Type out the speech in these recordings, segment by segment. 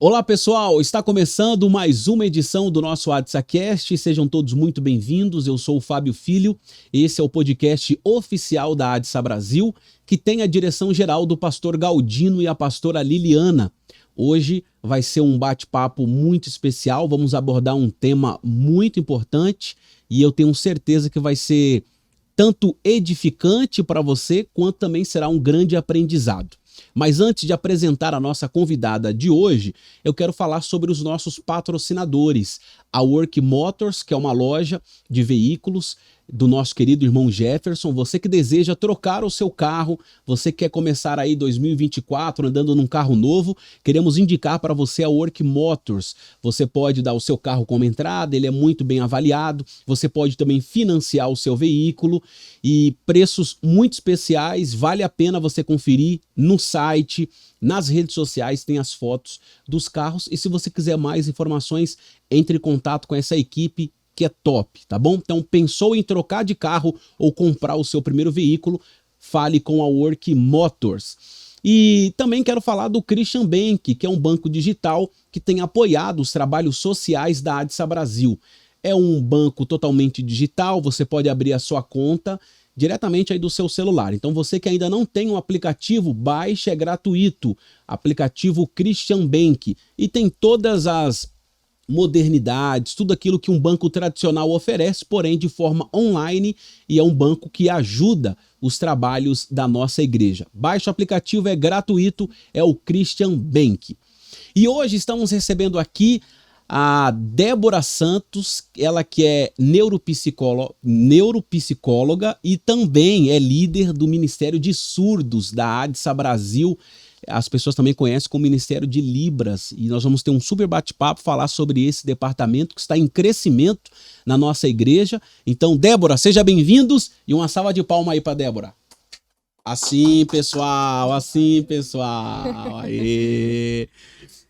Olá pessoal, está começando mais uma edição do nosso ADSAcast, sejam todos muito bem-vindos, eu sou o Fábio Filho, esse é o podcast oficial da ADSA Brasil, que tem a direção geral do pastor Galdino e a pastora Liliana. Hoje vai ser um bate-papo muito especial, vamos abordar um tema muito importante e eu tenho certeza que vai ser tanto edificante para você, quanto também será um grande aprendizado. Mas antes de apresentar a nossa convidada de hoje, eu quero falar sobre os nossos patrocinadores. A Work Motors, que é uma loja de veículos do nosso querido irmão Jefferson. Você que deseja trocar o seu carro, você quer começar aí 2024 andando num carro novo, queremos indicar para você a Work Motors. Você pode dar o seu carro como entrada, ele é muito bem avaliado, você pode também financiar o seu veículo e preços muito especiais, vale a pena você conferir no site, nas redes sociais, tem as fotos dos carros e se você quiser mais informações, entre em contato com essa equipe que é top, tá bom? Então, pensou em trocar de carro ou comprar o seu primeiro veículo, fale com a Work Motors. E também quero falar do Christian Bank, que é um banco digital que tem apoiado os trabalhos sociais da ADSA Brasil. É um banco totalmente digital, você pode abrir a sua conta diretamente aí do seu celular. Então você que ainda não tem um aplicativo, baixe, é gratuito. Aplicativo Christian Bank. E tem todas as modernidades, tudo aquilo que um banco tradicional oferece, porém de forma online, e é um banco que ajuda os trabalhos da nossa igreja. Baixe o aplicativo, é gratuito, é o Christian Bank. E hoje estamos recebendo aqui a Débora Santos, ela que é neuropsicóloga e também é líder do Ministério de Surdos da ADSA Brasil. As pessoas também conhecem como Ministério de Libras e nós vamos ter um super bate-papo, falar sobre esse departamento que está em crescimento na nossa igreja. Então, Débora, seja bem-vindos e uma salva de palmas aí para Débora. Assim, pessoal, assim, pessoal. Aê.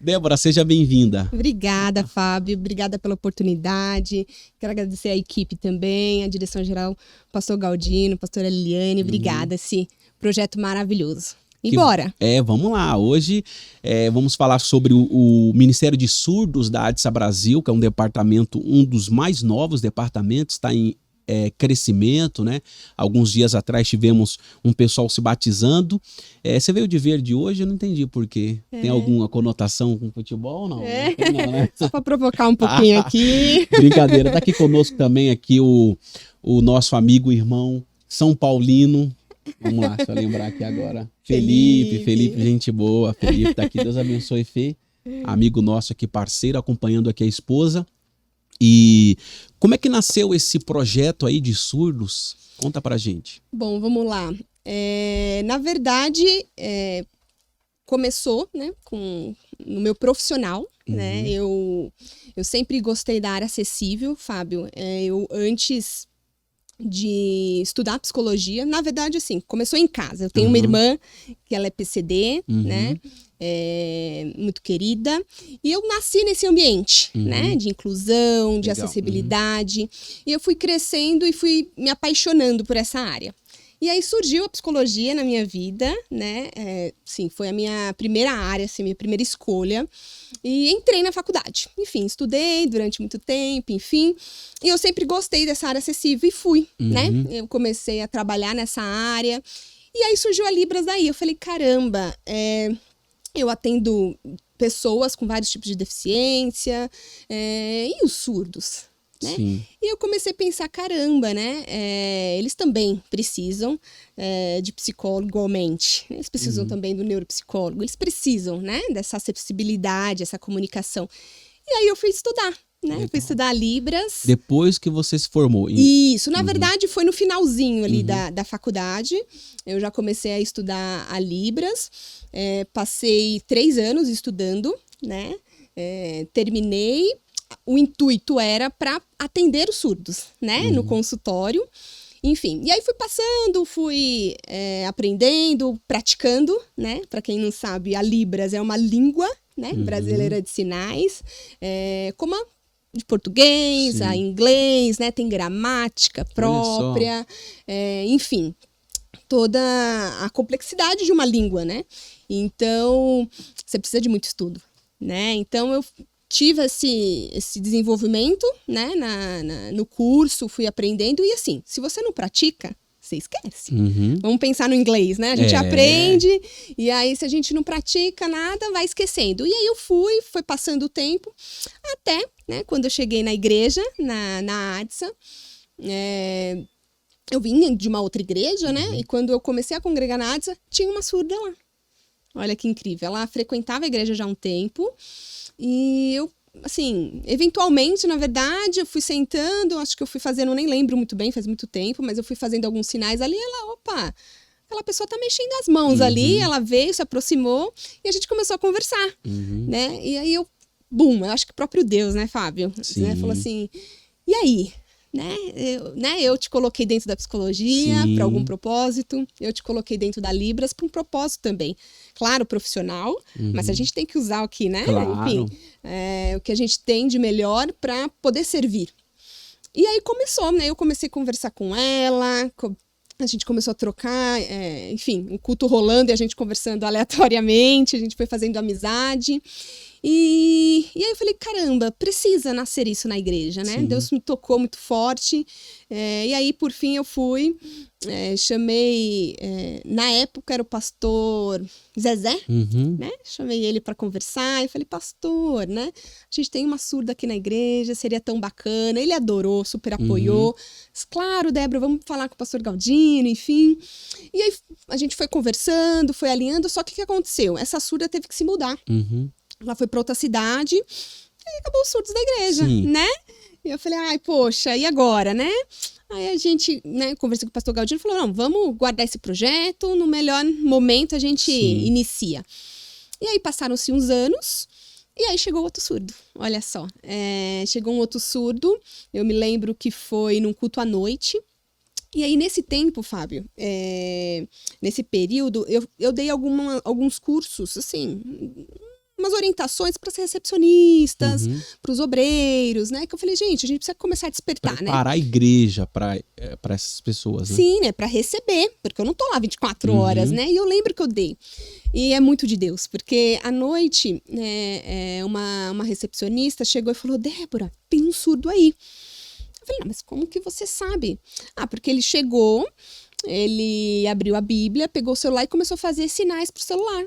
Débora, seja bem-vinda. Obrigada, Fábio. Obrigada pela oportunidade. Quero agradecer a equipe também, a direção-geral, pastor Galdino, pastora Liliane. Obrigada, esse projeto maravilhoso. E bora! Vamos lá. Hoje vamos falar sobre o Ministério de Surdos da ADSA Brasil, que é um departamento, um dos mais novos departamentos, está em crescimento, né? Alguns dias atrás tivemos um pessoal se batizando. Você veio de verde hoje? Eu não entendi por quê. Tem alguma conotação com futebol ou não? Não, né? Só para provocar um pouquinho aqui. Brincadeira. Está aqui conosco também aqui o nosso amigo e irmão São Paulino. Vamos lá, deixa eu lembrar aqui agora. Felipe, gente boa. Felipe tá aqui, Deus abençoe, Fê. Amigo nosso aqui, parceiro, acompanhando aqui a esposa. E como é que nasceu esse projeto aí de surdos? Conta pra gente. Bom, vamos lá. Na verdade, começou, né, no meu profissional, né? Eu sempre gostei da área acessível, Fábio. Eu antes de estudar psicologia, na verdade, assim, começou em casa. Eu tenho uma irmã que ela é PCD, né? Muito querida. E eu nasci nesse ambiente, né? De inclusão, de acessibilidade. E eu fui crescendo e fui me apaixonando por essa área. E aí surgiu a psicologia na minha vida, né? Sim, foi a minha primeira área, assim, minha primeira escolha. E entrei na faculdade. Enfim, estudei durante muito tempo, enfim. E eu sempre gostei dessa área acessível e fui, né? Eu comecei a trabalhar nessa área. E aí surgiu a Libras daí. Eu falei, caramba, eu atendo pessoas com vários tipos de deficiência. E os surdos? Né? E eu comecei a pensar, caramba, né? Eles também precisam de psicólogo igualmente. Eles precisam também do neuropsicólogo. Eles precisam, né? Dessa acessibilidade, essa comunicação. E aí eu fui estudar, né? Eu fui estudar Libras. Depois que você se formou. Isso, na verdade foi no finalzinho ali da faculdade. Eu já comecei a estudar a Libras. Passei 3 anos estudando, né? Terminei. O intuito era para atender os surdos, né? No consultório. Enfim, e aí fui passando, fui aprendendo, praticando, né? Para quem não sabe, a Libras é uma língua, né? Brasileira de sinais, como a de português, a inglês, né? Tem gramática própria, enfim, toda a complexidade de uma língua, né? Então, você precisa de muito estudo. né? Então eu tive esse desenvolvimento, né, no curso, fui aprendendo, e assim, se você não pratica, você esquece. Vamos pensar no inglês, né? A gente aprende, e aí se a gente não pratica nada, vai esquecendo. E aí eu foi passando o tempo, até, né, quando eu cheguei na igreja, na ADSA, eu vim de uma outra igreja, né? E quando eu comecei a congregar na ADSA, tinha uma surda lá. Olha que incrível. Ela frequentava a igreja já há um tempo, e eu, assim, eventualmente, na verdade, eu fui sentando, acho que eu fui fazendo, nem lembro muito bem, faz muito tempo, mas eu fui fazendo alguns sinais ali, opa, aquela pessoa tá mexendo as mãos ali, ela veio, se aproximou, e a gente começou a conversar, né? E aí eu acho que o próprio Deus, né, Fábio? Né, falou assim, e aí? Eu te coloquei dentro da psicologia para algum propósito, eu te coloquei dentro da Libras para um propósito também. Claro, profissional, mas a gente tem que usar aqui, né? Claro. Enfim, o que a gente tem de melhor para poder servir. E aí começou, né? Eu comecei a conversar com ela, a gente começou a trocar, enfim, um culto rolando e a gente conversando aleatoriamente, a gente foi fazendo amizade. E aí eu falei, caramba, precisa nascer isso na igreja, né? Sim. Deus me tocou muito forte. E aí, por fim, eu fui, chamei, na época era o pastor Zezé, né? Chamei ele para conversar e falei, pastor, né? A gente tem uma surda aqui na igreja, seria tão bacana. Ele adorou, super apoiou. Claro, Débora, vamos falar com o pastor Galdino, enfim. E aí a gente foi conversando, foi alinhando, só que o que aconteceu? Essa surda teve que se mudar. Ela foi para outra cidade e acabou os surdos da igreja, né? E eu falei, ai, poxa, e agora, né? Aí a gente, né, conversei com o pastor Galdino e falou, não, vamos guardar esse projeto, no melhor momento a gente inicia. E aí passaram-se uns anos e aí chegou outro surdo, olha só. Chegou um outro surdo, eu me lembro que foi num culto à noite. E aí, nesse tempo, Fábio, nesse período, eu dei alguns cursos, assim, umas orientações para ser recepcionistas, para os obreiros, né? Que eu falei, gente, a gente precisa começar a despertar, né? Preparar a igreja para essas pessoas, né? Sim, né? Para receber, porque eu não tô lá 24 horas, né? E eu lembro que eu dei. E é muito de Deus, porque à noite, uma recepcionista chegou e falou, Débora, tem um surdo aí. Eu falei, não, mas como que você sabe? Porque ele chegou, ele abriu a Bíblia, pegou o celular e começou a fazer sinais pro celular.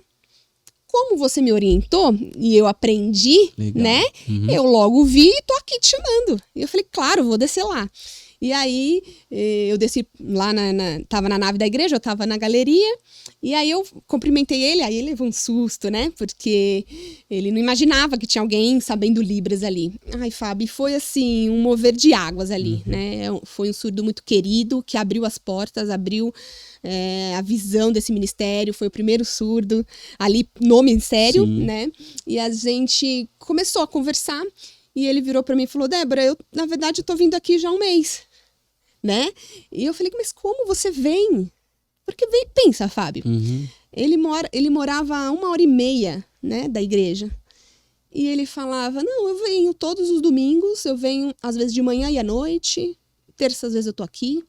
Como você me orientou e eu aprendi, né? Eu logo vi e tô aqui te chamando. E eu falei, claro, vou descer lá. E aí, eu desci lá, tava na nave da igreja, eu tava na galeria, e aí eu cumprimentei ele, aí ele levou um susto, né? Porque ele não imaginava que tinha alguém sabendo Libras ali. Ai, Fábio, foi assim, um mover de águas ali, né? Foi um surdo muito querido, que abriu as portas, abriu a visão desse ministério, foi o primeiro surdo ali no ministério, né? E a gente começou a conversar, e ele virou para mim e falou, Débora, eu, na verdade, tô vindo aqui já há um mês, né? E eu falei, mas como você vem? Porque pensa, Fábio, ele morava a 1h30, né, da igreja. E ele falava, não, eu venho todos os domingos, eu venho às vezes de manhã e à noite, terças vezes eu tô aqui.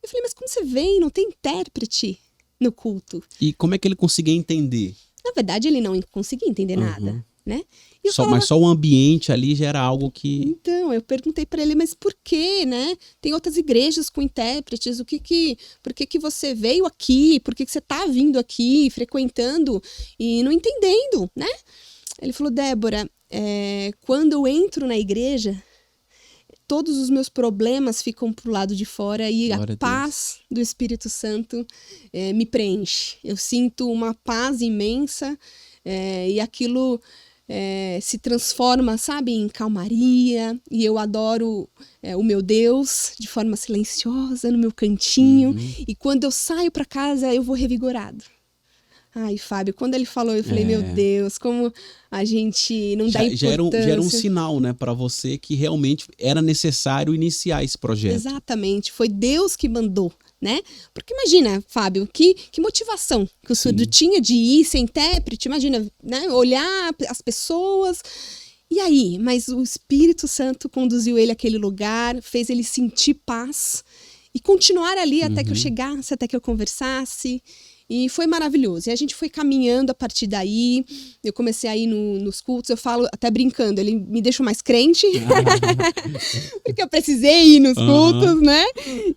Eu falei, mas como você vem? Não tem intérprete no culto. E como é que ele conseguia entender? Na verdade, ele não conseguia entender nada, né? E mas só o ambiente ali já era algo que... Então, eu perguntei para ele, mas por quê, né? Tem outras igrejas com intérpretes, por que você veio aqui? Por que você tá vindo aqui, frequentando e não entendendo, né? Ele falou, Débora, quando eu entro na igreja, todos os meus problemas ficam pro lado de fora e a paz do Espírito Santo me preenche. Eu sinto uma paz imensa e aquilo se transforma, sabe, em calmaria. E eu adoro o meu Deus de forma silenciosa, no meu cantinho. E quando eu saio para casa, eu vou revigorado. Ai, Fábio, quando ele falou, eu falei, meu Deus, como a gente não dá importância. Já era um sinal, né, para você que realmente era necessário iniciar esse projeto. Exatamente, foi Deus que mandou, né? Porque imagina, Fábio, que motivação que o surdo tinha de ir ser intérprete, imagina, né, olhar as pessoas. E aí, mas o Espírito Santo conduziu ele àquele lugar, fez ele sentir paz e continuar ali até que eu chegasse, até que eu conversasse. E foi maravilhoso. E a gente foi caminhando a partir daí. Eu comecei a ir nos cultos. Eu falo até brincando, ele me deixou mais crente. Porque eu precisei ir nos cultos, né?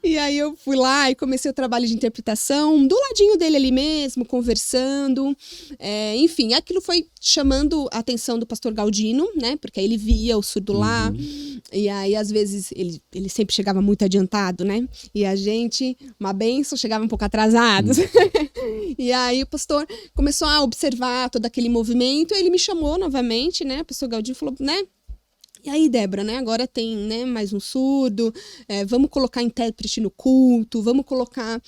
E aí eu fui lá e comecei o trabalho de interpretação. Do ladinho dele ali mesmo, conversando. Enfim, aquilo foi chamando a atenção do pastor Galdino, né? Porque aí ele via o surdo lá. E aí, às vezes, ele sempre chegava muito adiantado, né? E a gente, uma bênção, chegava um pouco atrasados. E aí o pastor começou a observar todo aquele movimento, ele me chamou novamente, né? O pastor Galdino falou, né? E aí, Débora, né? Agora tem, né, mais um surdo, vamos colocar intérprete no culto, vamos colocar...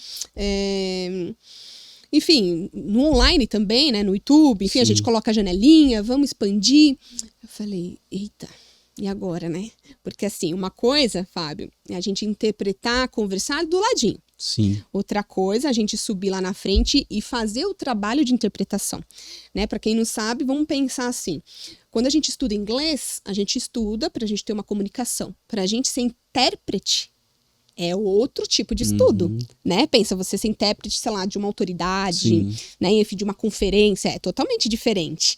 enfim, no online também, né? No YouTube, enfim, a gente coloca a janelinha, vamos expandir. Eu falei, eita... E agora, né? Porque assim, uma coisa, Fábio, é a gente interpretar, conversar do ladinho. Sim. Outra coisa, a gente subir lá na frente e fazer o trabalho de interpretação, né? Para quem não sabe, vamos pensar assim. Quando a gente estuda inglês, a gente estuda para a gente ter uma comunicação. Para a gente ser intérprete, é outro tipo de estudo, né? Pensa, você ser intérprete, sei lá, de uma autoridade, né? Enfim, de uma conferência, é totalmente diferente.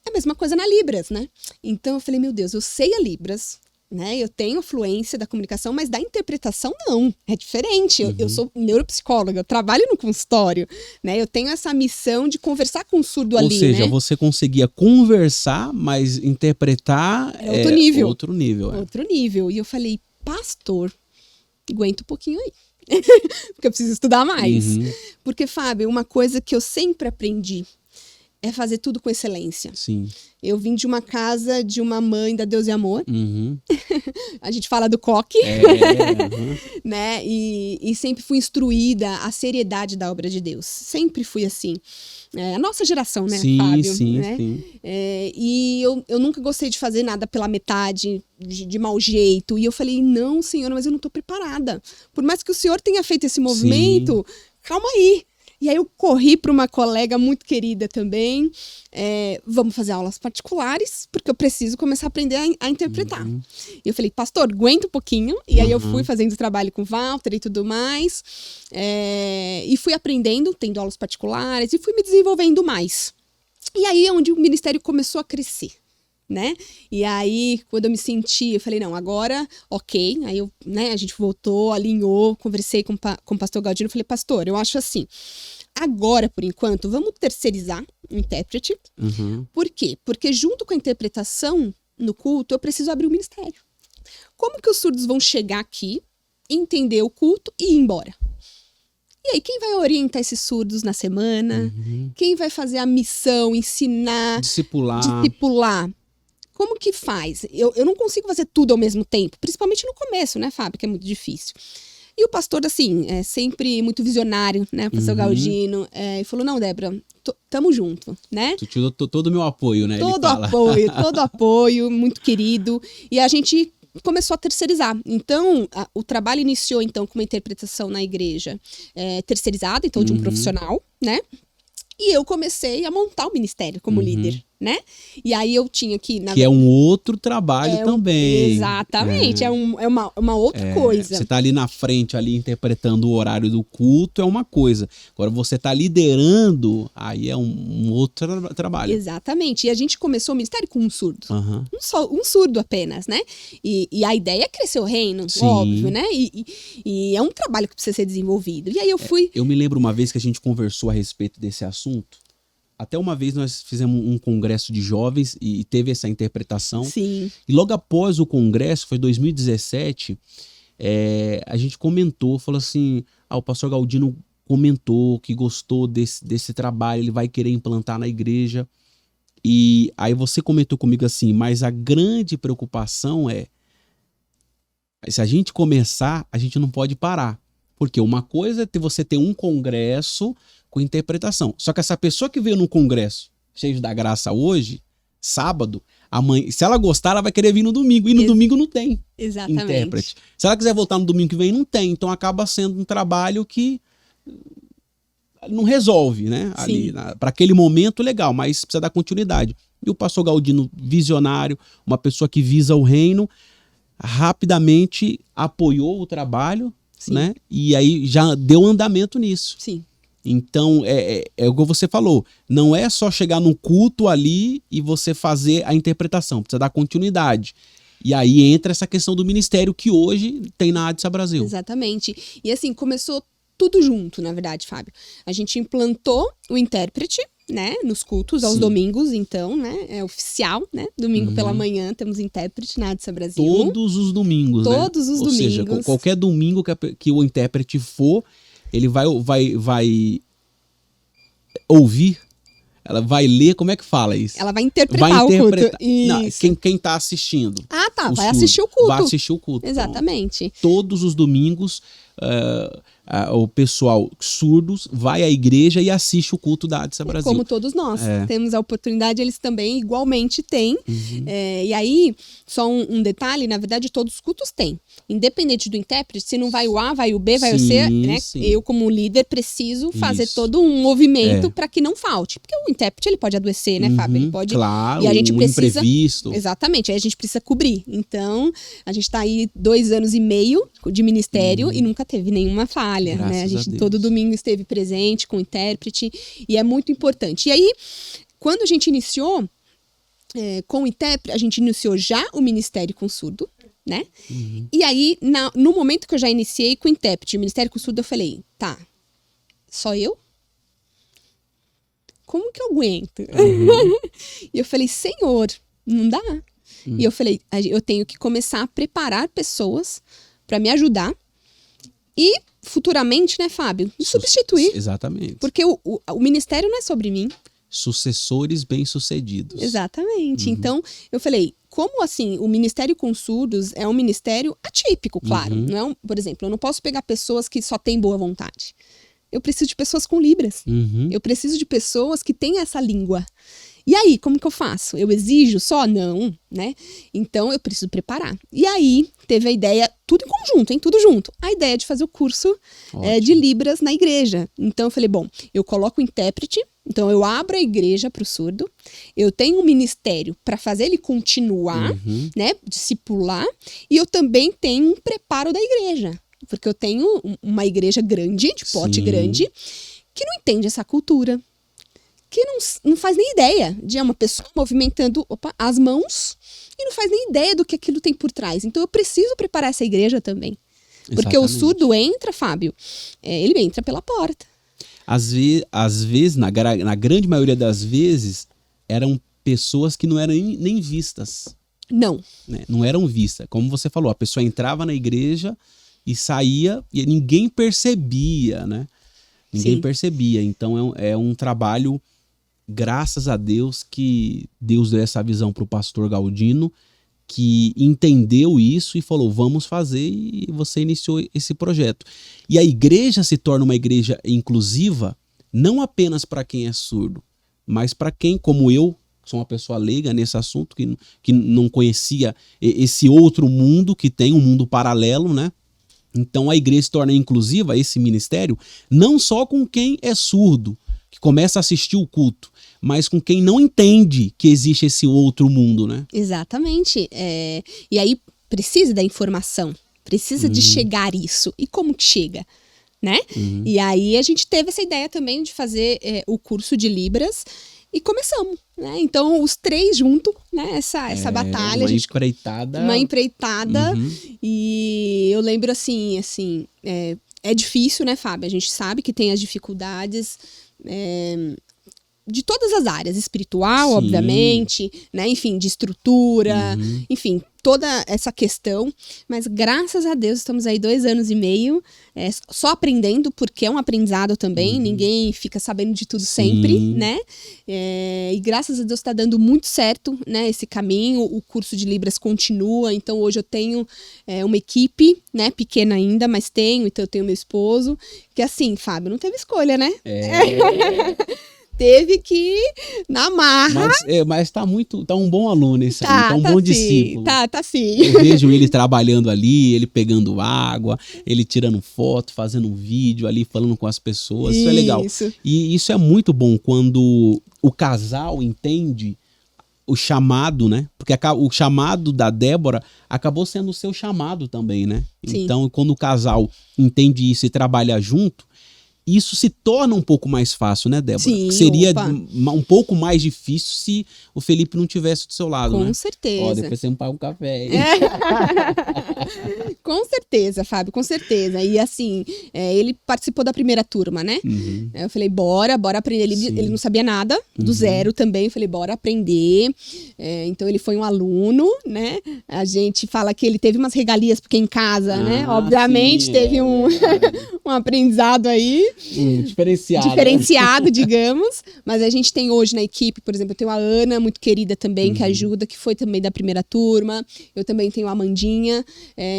É a mesma coisa na Libras, né? Então eu falei, meu Deus, eu sei a Libras, né? Eu tenho a fluência da comunicação, mas da interpretação não, é diferente. Eu sou neuropsicóloga, eu trabalho no consultório, né? Eu tenho essa missão de conversar com o surdo ali, né? Ou seja, você conseguia conversar, mas interpretar é outro nível. Outro nível. Outro nível. E eu falei, pastor, aguenta um pouquinho aí. Porque eu preciso estudar mais. Porque, Fábio, uma coisa que eu sempre aprendi é fazer tudo com excelência. Sim. Eu vim de uma casa de uma mãe da Deus e Amor. A gente fala do coque. Né? E sempre fui instruída a seriedade da obra de Deus. Sempre fui assim. A nossa geração, né, Fábio? Sim. E eu nunca gostei de fazer nada pela metade, de mau jeito. E eu falei, não, Senhor, mas eu não estou preparada. Por mais que o Senhor tenha feito esse movimento, calma aí. E aí eu corri para uma colega muito querida também, vamos fazer aulas particulares, porque eu preciso começar a aprender a interpretar. E eu falei, pastor, aguenta um pouquinho. E aí eu fui fazendo trabalho com o Walter e tudo mais, e fui aprendendo, tendo aulas particulares, e fui me desenvolvendo mais. E aí é onde o ministério começou a crescer. Né? E aí, quando eu me senti, eu falei, não, agora, ok. Aí eu, né, a gente voltou, alinhou, conversei com o pastor Galdino, falei, pastor, eu acho assim, agora, por enquanto, vamos terceirizar o intérprete. Por quê? Porque junto com a interpretação no culto, eu preciso abrir o ministério. Como que os surdos vão chegar aqui, entender o culto e ir embora? E aí, quem vai orientar esses surdos na semana? Quem vai fazer a missão, ensinar? Discipular? Como que faz? Eu não consigo fazer tudo ao mesmo tempo, principalmente no começo, né, Fábio, que é muito difícil. E o pastor, assim, é sempre muito visionário, né, o pastor Galdino, e falou, não, Débora, tamo junto, né? Tu te deu todo o meu apoio, né? Todo apoio, muito querido. E a gente começou a terceirizar. Então, o trabalho iniciou, então, com uma interpretação na igreja terceirizada, então, de um profissional, né? E eu comecei a montar o ministério como líder, né? E aí eu tinha que... Que é um outro trabalho também. Exatamente, é uma outra coisa. Você tá ali na frente, ali interpretando o horário do culto, é uma coisa. Agora você tá liderando, aí é um outro trabalho. Exatamente, e a gente começou o ministério com um surdo. Um surdo apenas, né? E a ideia é crescer o reino, óbvio, né? E é um trabalho que precisa ser desenvolvido. E aí eu fui... Eu me lembro uma vez que a gente conversou a respeito desse assunto. Até uma vez nós fizemos um congresso de jovens e teve essa interpretação. Sim. E logo após o congresso, foi 2017, a gente comentou, falou assim, o pastor Galdino comentou que gostou desse trabalho, ele vai querer implantar na igreja. E aí você comentou comigo assim, mas a grande preocupação se a gente começar, a gente não pode parar. Porque uma coisa é você ter um congresso com interpretação. Só que essa pessoa que veio no congresso cheio da graça hoje, sábado, amanhã, se ela gostar, ela vai querer vir no domingo. E no domingo não tem intérprete. Se ela quiser voltar no domingo que vem, não tem. Então acaba sendo um trabalho que não resolve, né? Para aquele momento, legal, mas precisa dar continuidade. E o pastor Galdino, visionário, uma pessoa que visa o reino, rapidamente apoiou o trabalho, né? E aí já deu andamento nisso. Sim. Então, é o que você falou. Não é só chegar no culto ali e você fazer a interpretação. Precisa dar continuidade. E aí entra essa questão do ministério que hoje tem na ADSA Brasil. Exatamente. E assim, começou tudo junto, na verdade, Fábio. A gente implantou o intérprete, né, nos cultos, aos domingos, então, né, é oficial, né, domingo pela manhã temos intérprete na ADSA Brasil. Todos os domingos, né? Todos os domingos. Ou seja, qualquer domingo que o intérprete for, ele vai ouvir, ela vai ler, como é que fala isso? Ela vai interpretar o culto. Não, quem tá assistindo. Ah, tá, vai assistir o culto. Vai assistir o culto. Exatamente. Então, todos os domingos, o pessoal surdos vai à igreja e assiste o culto da ADSA Brasil. Como todos nós. Temos a oportunidade, eles também igualmente têm. E aí, só um detalhe, na verdade, todos os cultos têm. Independente do intérprete, se não vai o A, vai o B, vai o C, né? Eu, como líder, preciso fazer todo um movimento para que não falte. Porque o intérprete, ele pode adoecer, né, Fábio? Ele pode... Claro, e a gente precisa... imprevisto. Exatamente, aí a gente precisa cobrir. Então, a gente tá aí 2 anos e meio de ministério e nunca teve nenhuma falha, né? A gente todo domingo esteve presente com o intérprete e é muito importante. E aí, quando a gente iniciou com o intérprete, a gente iniciou já o ministério com surdo, né? E aí, no momento que eu já iniciei com o intérprete, o ministério com surdo, eu falei, tá, só eu? Como que eu aguento? E eu falei, Senhor, não dá. E eu falei, eu tenho que começar a preparar pessoas para me ajudar e futuramente, né, Fábio, me substituir. Exatamente. Porque o ministério não é sobre mim. Sucessores bem-sucedidos. Exatamente. Então, eu falei, como assim, o ministério com surdos é um ministério atípico, claro. Não é por exemplo, eu não posso pegar pessoas que só têm boa vontade. Eu preciso de pessoas com libras. Eu preciso de pessoas que têm essa língua. E aí, como que eu faço? Eu exijo só? Não, né? Então, eu preciso preparar. E aí, teve a ideia, tudo em conjunto, hein? Tudo junto. A ideia de fazer o curso de Libras na igreja. Então, eu falei, bom, eu coloco o intérprete, então eu abro a igreja para o surdo, eu tenho um ministério para fazer ele continuar, né? Discipular, e eu também tenho um preparo da igreja. Porque eu tenho uma igreja grande, de porte grande, que não entende essa cultura, que não faz nem ideia de uma pessoa movimentando as mãos e não faz nem ideia do que aquilo tem por trás. Então eu preciso preparar essa igreja também. Porque o surdo entra, Fábio, ele entra pela porta. Às vezes, na grande maioria das vezes, eram pessoas que não eram nem vistas. Não. Né? Não eram vistas. Como você falou, a pessoa entrava na igreja e saía e ninguém percebia, né? Ninguém percebia. Então é um trabalho, graças a Deus, que Deus deu essa visão para o pastor Galdino, que entendeu isso e falou, vamos fazer, e você iniciou esse projeto. E a igreja se torna uma igreja inclusiva, não apenas para quem é surdo, mas para quem, como eu, sou uma pessoa leiga nesse assunto, que não conhecia esse outro mundo, que tem um mundo paralelo, né? Então a igreja se torna inclusiva, esse ministério, não só com quem é surdo, que começa a assistir o culto, mas com quem não entende que existe esse outro mundo, né? Exatamente. E aí precisa da informação, precisa de chegar isso. E como que chega? Né? E aí a gente teve essa ideia também de fazer o curso de Libras e começamos, né? Então os 3 juntos, né? Essa batalha. Uma empreitada. E eu lembro assim, é difícil, né, Fábio? A gente sabe que tem as dificuldades de todas as áreas, espiritual, obviamente, né? Enfim, de estrutura, enfim, toda essa questão, mas graças a Deus estamos aí 2 anos e meio só aprendendo, porque é um aprendizado também, ninguém fica sabendo de tudo sempre, né? E graças a Deus está dando muito certo, né, esse caminho, o curso de Libras continua, então hoje eu tenho uma equipe, né, pequena ainda, mas então eu tenho meu esposo, que assim, Fábio, não teve escolha, né? Teve que ir na marra. Mas tá um bom aluno esse aí, tá um bom discípulo. Tá sim. Eu vejo ele trabalhando ali, ele pegando água, ele tirando foto, fazendo um vídeo ali, falando com as pessoas. Isso é legal. E isso é muito bom quando o casal entende o chamado, né? Porque o chamado da Débora acabou sendo o seu chamado também, né? Sim. Então, quando o casal entende isso e trabalha junto, isso se torna um pouco mais fácil, né, Débora? Sim, seria opa. um pouco mais difícil se o Felipe não tivesse do seu lado, né? Com certeza. Ó, depois você me paga um café. Com certeza, Fábio, com certeza. E assim, ele participou da primeira turma, né? Uhum. Eu falei, bora aprender. Ele não sabia nada, do zero também. Eu falei, bora aprender. Então ele foi um aluno, né? A gente fala que ele teve umas regalias, porque em casa, né? Obviamente sim, teve um aprendizado aí. Diferenciado, digamos. Mas a gente tem hoje na equipe, por exemplo, eu tenho a Ana, muito querida também, que ajuda, que foi também da primeira turma. Eu também tenho a Amandinha.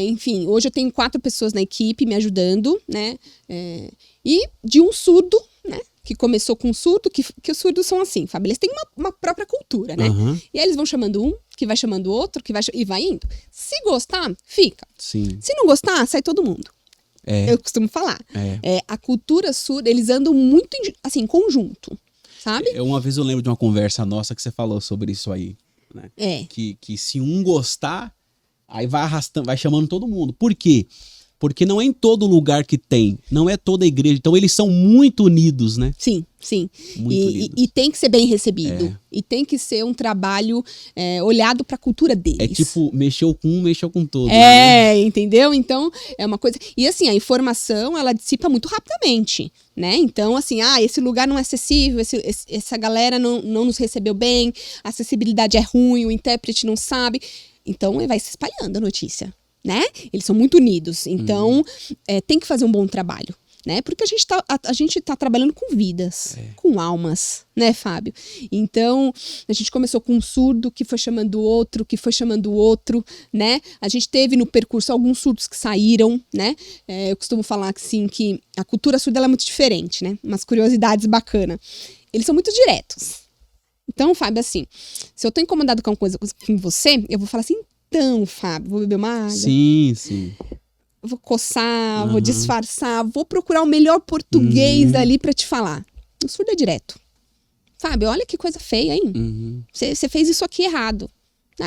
Enfim, hoje eu tenho 4 pessoas na equipe me ajudando, né? E de um surdo, né? Que começou com um surdo, que os surdos são assim, Fábio, eles têm uma própria cultura, né? Uhum. E aí eles vão chamando um, que vai chamando o outro, e vai indo. Se gostar, fica. Sim. Se não gostar, sai todo mundo. Eu costumo falar. A cultura surda, eles andam muito, assim, em conjunto, sabe? Uma vez eu lembro de uma conversa nossa que você falou sobre isso aí, né? Que se um gostar, aí vai arrastando, vai chamando todo mundo. Por quê? Porque não é em todo lugar que tem, não é toda a igreja. Então eles são muito unidos, né? Sim, sim. Muito unidos. E tem que ser bem recebido. E tem que ser um trabalho olhado para a cultura deles. É tipo, mexeu com um, mexeu com todo. Entendeu? Então, é uma coisa... E assim, a informação, ela dissipa muito rapidamente, né? Então, assim, esse lugar não é acessível, essa galera não nos recebeu bem, a acessibilidade é ruim, o intérprete não sabe. Então, vai se espalhando a notícia, né? Eles são muito unidos. Então, tem que fazer um bom trabalho, né? Porque a gente tá trabalhando com vidas, com almas, né, Fábio? Então, a gente começou com um surdo que foi chamando o outro, né? A gente teve no percurso alguns surdos que saíram, né? Eu costumo falar assim, que a cultura surda ela é muito diferente, né? Umas curiosidades bacanas. Eles são muito diretos. Então, Fábio, assim, se eu tô incomodado com uma coisa com você, eu vou falar assim, então, Fábio, vou beber uma água. Sim, sim. Vou coçar, vou disfarçar, vou procurar o melhor português ali pra te falar. O surdo é direto. Fábio, olha que coisa feia, hein? Você fez isso aqui errado.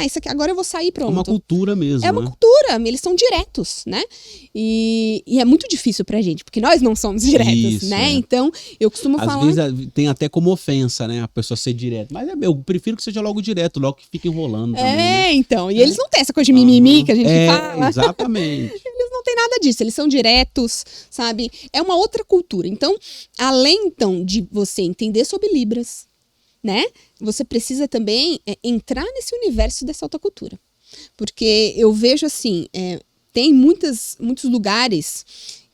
Isso aqui, agora eu vou sair, pronto. É uma cultura mesmo, É uma cultura, eles são diretos, né? E é muito difícil pra gente, porque nós não somos diretos, Isso, né? Então, eu costumo falar... Às vezes tem até como ofensa, né? A pessoa ser direta. Mas eu prefiro que seja logo direto, logo que fique enrolando também, né? Então. E eles não têm essa coisa de mimimi que a gente fala. Exatamente. Eles não têm nada disso, eles são diretos, sabe? É uma outra cultura. Então, além, então, de você entender sobre Libras, né? Você precisa também entrar nesse universo dessa alta cultura. Porque eu vejo assim, tem muitos lugares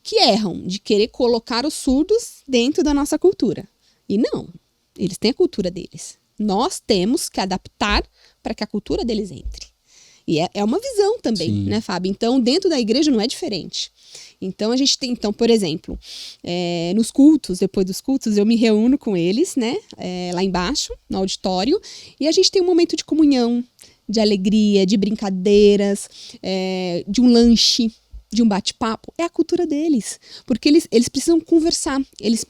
que erram de querer colocar os surdos dentro da nossa cultura. E não, eles têm a cultura deles. Nós temos que adaptar para que a cultura deles entre. E é uma visão também, né, Fábio? Então, dentro da igreja não é diferente. Então, a gente tem, por exemplo, nos cultos, depois dos cultos, eu me reúno com eles, né, lá embaixo, no auditório, e a gente tem um momento de comunhão, de alegria, de brincadeiras, de um lanche, de um bate-papo. É a cultura deles, porque eles precisam conversar, eles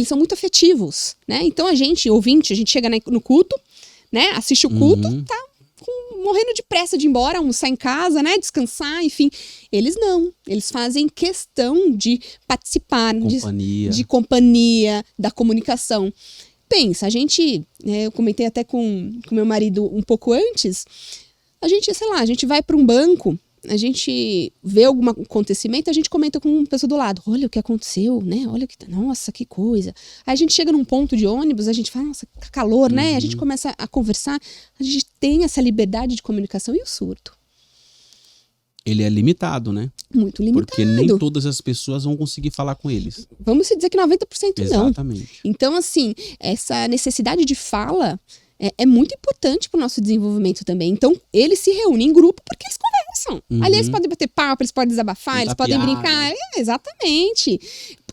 são muito afetivos, né? Então, a gente, ouvinte, a gente chega no culto, né, assiste o culto, tá morrendo de pressa de ir embora, almoçar em casa, né, descansar, enfim. Eles não. Eles fazem questão de participar de companhia, da comunicação. Pensa, a gente, eu comentei até com meu marido um pouco antes, a gente vai para um banco, a gente vê algum acontecimento, a gente comenta com uma pessoa do lado, olha o que aconteceu, né? Nossa, que coisa. Aí a gente chega num ponto de ônibus, a gente fala, nossa, que calor, né? A gente começa a conversar, a gente tem essa liberdade de comunicação. E o surdo? Ele é limitado, né? Muito limitado. Porque nem todas as pessoas vão conseguir falar com eles. Vamos dizer que 90% não. Exatamente. Então, assim, essa necessidade de fala é muito importante para o nosso desenvolvimento também. Então, eles se reúnem em grupo porque eles conversam. Ali eles podem bater papo, eles podem desabafar, eles podem brincar. Exatamente.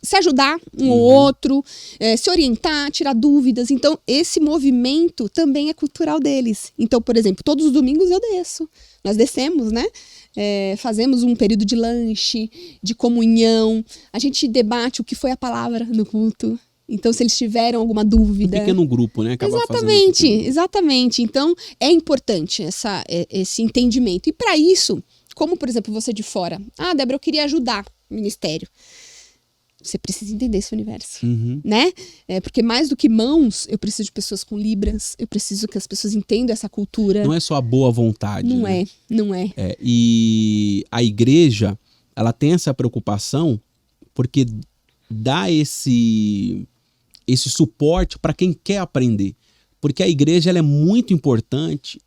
Se ajudar um ou outro, se orientar, tirar dúvidas. Então, esse movimento também é cultural deles. Então, por exemplo, todos os domingos eu desço. Nós descemos, né? Fazemos um período de lanche, de comunhão. A gente debate o que foi a palavra no culto. Então, se eles tiveram alguma dúvida... Um pequeno grupo, né? Exatamente. Então, é importante esse entendimento. E para isso, como, por exemplo, você de fora... Débora, eu queria ajudar o ministério. você precisa entender esse universo, né? Porque mais do que mãos, eu preciso de pessoas com libras, eu preciso que as pessoas entendam essa cultura. Não é só a boa vontade, Não né? não é. E a igreja, ela tem essa preocupação porque dá esse suporte para quem quer aprender. Porque a igreja ela é muito importante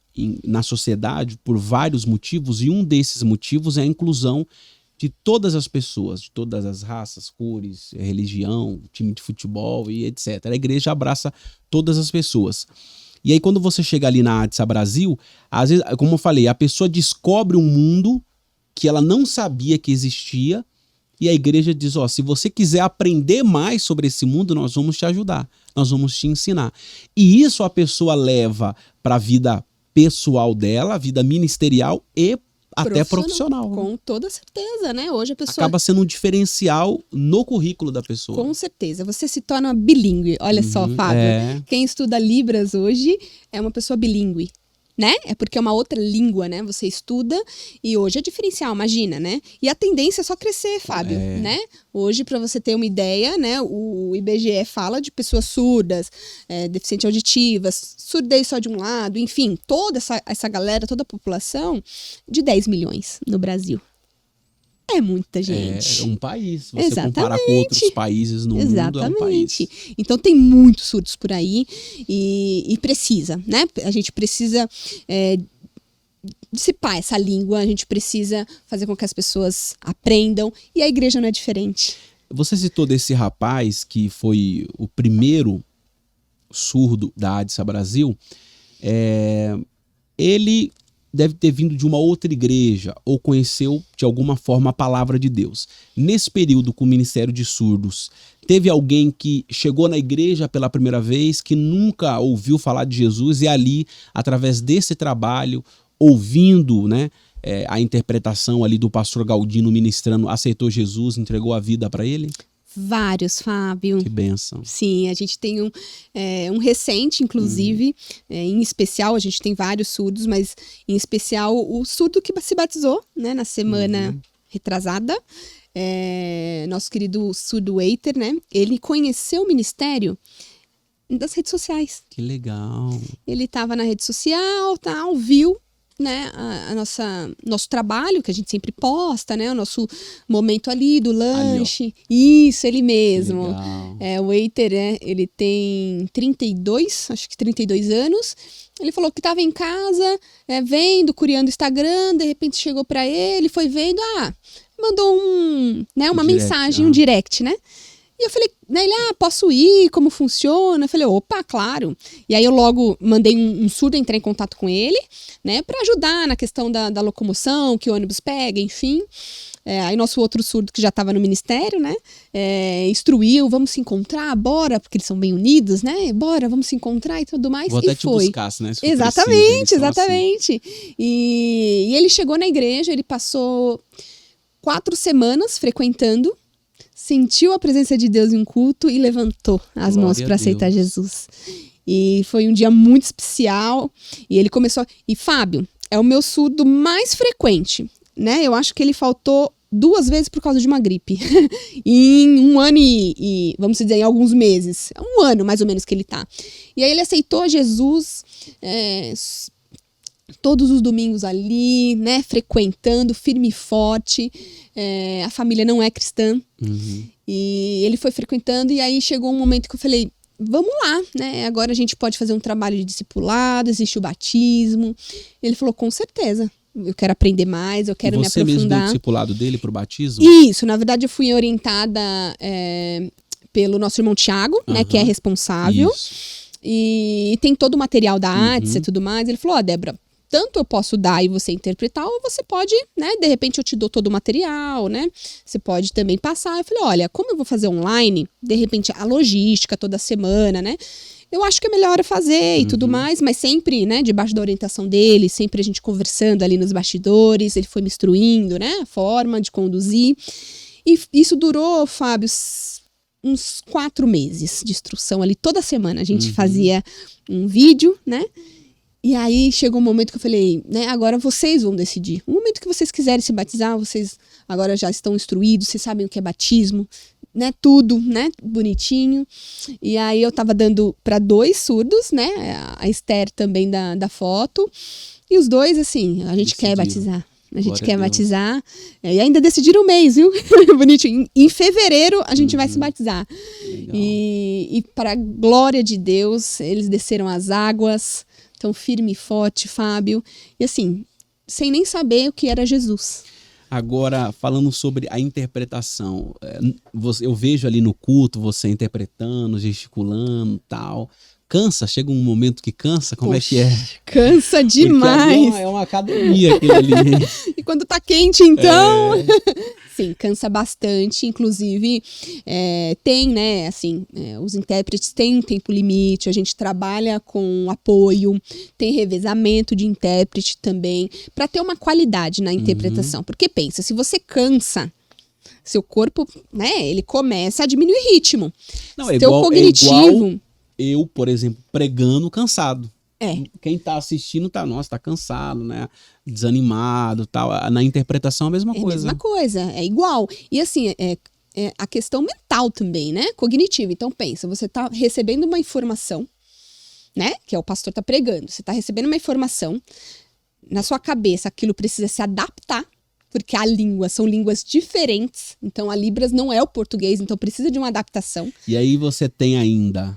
na sociedade por vários motivos, e um desses motivos é a inclusão de todas as pessoas, de todas as raças, cores, religião, time de futebol e etc. A igreja abraça todas as pessoas. E aí quando você chega ali na ADSA Brasil, às vezes, como eu falei, a pessoa descobre um mundo que ela não sabia que existia, e a igreja diz, ó, se você quiser aprender mais sobre esse mundo, nós vamos te ajudar, nós vamos te ensinar. E isso a pessoa leva para a vida pessoal dela, a vida ministerial e até profissional. Com toda certeza, né? Hoje a pessoa... Acaba sendo um diferencial no currículo da pessoa. Com certeza. Você se torna bilíngue. Olha só, Fábio. Quem estuda Libras hoje é uma pessoa bilíngue, né? É porque é uma outra língua, né? Você estuda e hoje é diferencial, imagina, né? E a tendência é só crescer, Fábio, né? Hoje, para você ter uma ideia, né? O IBGE fala de pessoas surdas, deficientes auditivas, surdez só de um lado, enfim, toda essa galera, toda a população de 10 milhões no Brasil. É muita gente. É um país. Se você comparar com outros países no mundo, é um país. Então tem muitos surdos por aí e precisa, né? A gente precisa dissipar essa língua, a gente precisa fazer com que as pessoas aprendam, e a igreja não é diferente. Você citou desse rapaz que foi o primeiro surdo da ADSA Brasil. Ele deve ter vindo de uma outra igreja ou conheceu de alguma forma a palavra de Deus. Nesse período com o Ministério de Surdos, teve alguém que chegou na igreja pela primeira vez, que nunca ouviu falar de Jesus, e ali, através desse trabalho, ouvindo, né, a interpretação ali do pastor Galdino ministrando, aceitou Jesus, entregou a vida para ele? Vários, Fábio. Que bênção. Sim, a gente tem um recente, inclusive, em especial, a gente tem vários surdos, mas em especial o surdo que se batizou, né, na semana retrasada, nosso querido surdo Eiter, né, ele conheceu o ministério das redes sociais. Que legal. Ele estava na rede social, viu, né, nosso trabalho, que a gente sempre posta, né, o nosso momento ali do lanche. Ali, isso, ele mesmo. O Eiter, ele tem 32 anos. Ele falou que estava em casa, vendo, curiando o Instagram, de repente chegou para ele, foi vendo, mandou uma mensagem, um direct, né? E eu falei, né, ele, posso ir, como funciona? Eu falei, opa, claro. E aí eu logo mandei um surdo entrar em contato com ele, né, para ajudar na questão da locomoção, que o ônibus pega, enfim. Aí nosso outro surdo, que já estava no ministério, né, instruiu, vamos se encontrar, bora, porque eles são bem unidos, né, bora, vamos se encontrar e tudo mais. Vou até te buscar, né? Se for exatamente. Assim. E ele chegou na igreja, ele passou 4 semanas frequentando, sentiu a presença de Deus em um culto e levantou as mãos para aceitar Jesus. E foi um dia muito especial. E ele começou... E Fábio, é o meu surdo mais frequente, né? Eu acho que ele faltou 2 vezes por causa de uma gripe. Em um ano e vamos dizer, em alguns meses. É 1 ano, mais ou menos, que ele tá. E aí ele aceitou Jesus... todos os domingos ali, né, frequentando, firme e forte. A família não é cristã. E ele foi frequentando, e aí chegou um momento que eu falei, vamos lá, né, agora a gente pode fazer um trabalho de discipulado, existe o batismo. Ele falou, com certeza, eu quero aprender mais, eu quero me aprofundar. Você mesmo deu o discipulado dele pro batismo? Isso, na verdade eu fui orientada pelo nosso irmão Tiago, né, que é responsável. Isso. E tem todo o material da ADSA e tudo mais. Ele falou, Débora, tanto eu posso dar e você interpretar, ou você pode, né, de repente eu te dou todo o material, né, você pode também passar. Eu falei, olha, como eu vou fazer online, de repente a logística toda semana, né, eu acho que é melhor eu fazer e tudo mais, mas sempre, né, debaixo da orientação dele, sempre a gente conversando ali nos bastidores, ele foi me instruindo, né, a forma de conduzir. E isso durou, Fábio, uns 4 meses de instrução ali, toda semana a gente fazia um vídeo, né. E aí chegou um momento que eu falei, né, agora vocês vão decidir. No momento que vocês quiserem se batizar, vocês agora já estão instruídos, vocês sabem o que é batismo, né, tudo, né, bonitinho. E aí eu tava dando para 2 surdos, né, a Esther também da foto. E os 2, assim, a gente quer batizar. A gente quer batizar. E ainda decidiram o mês, viu? Bonitinho. Em fevereiro a gente vai se batizar. E para a glória de Deus, eles desceram as águas. Tão firme e forte, Fábio. E assim, sem nem saber o que era Jesus. Agora, falando sobre a interpretação, eu vejo ali no culto você interpretando, gesticulando e tal. Cansa? Chega um momento que cansa? Como é que é? Cansa demais. É uma academia aquilo ali. E quando tá quente, então... Sim, cansa bastante. Inclusive, tem, né, assim, os intérpretes têm um tempo limite, a gente trabalha com apoio, tem revezamento de intérprete também, para ter uma qualidade na interpretação. Porque pensa, se você cansa, seu corpo, né, ele começa a diminuir o ritmo. Não, seu cognitivo... Eu, por exemplo, pregando cansado. É. Quem tá assistindo tá cansado, né? Desanimado, tal. Na interpretação é a mesma coisa. É a mesma coisa, é igual. E assim, é a questão mental também, né? Cognitiva. Então pensa, você tá recebendo uma informação, né? Que é o pastor tá pregando. Você tá recebendo uma informação, na sua cabeça aquilo precisa se adaptar, porque são línguas diferentes. Então a Libras não é o português, então precisa de uma adaptação. E aí você tem ainda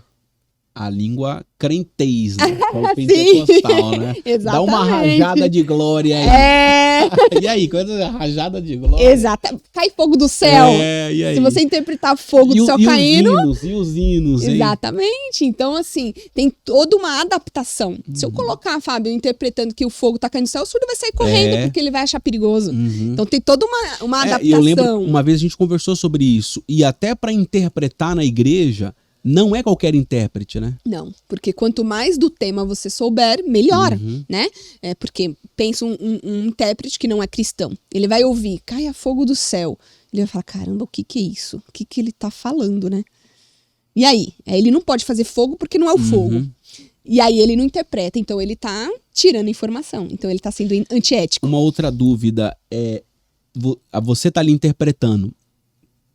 a língua crentez, né? O pentecostal, né? Exatamente. Dá uma rajada de glória aí. E aí, quando é rajada de glória? Exato. Cai fogo do céu. E aí? Se você interpretar fogo do céu caindo... E os hinos, hein? Exatamente. Então, assim, tem toda uma adaptação. Se eu colocar, Fábio, interpretando que o fogo tá caindo do céu, o surdo vai sair correndo, porque ele vai achar perigoso. Então tem toda uma adaptação. E eu lembro, uma vez a gente conversou sobre isso. E até para interpretar na igreja... Não é qualquer intérprete, né? Não, porque quanto mais do tema você souber, melhor, né? Porque pensa um intérprete que não é cristão. Ele vai ouvir, caia fogo do céu. Ele vai falar, caramba, o que é isso? O que ele tá falando, né? E aí? Ele não pode fazer fogo porque não é o fogo. E aí ele não interpreta, então ele tá tirando informação. Então ele tá sendo antiético. Uma outra dúvida é, você tá ali interpretando,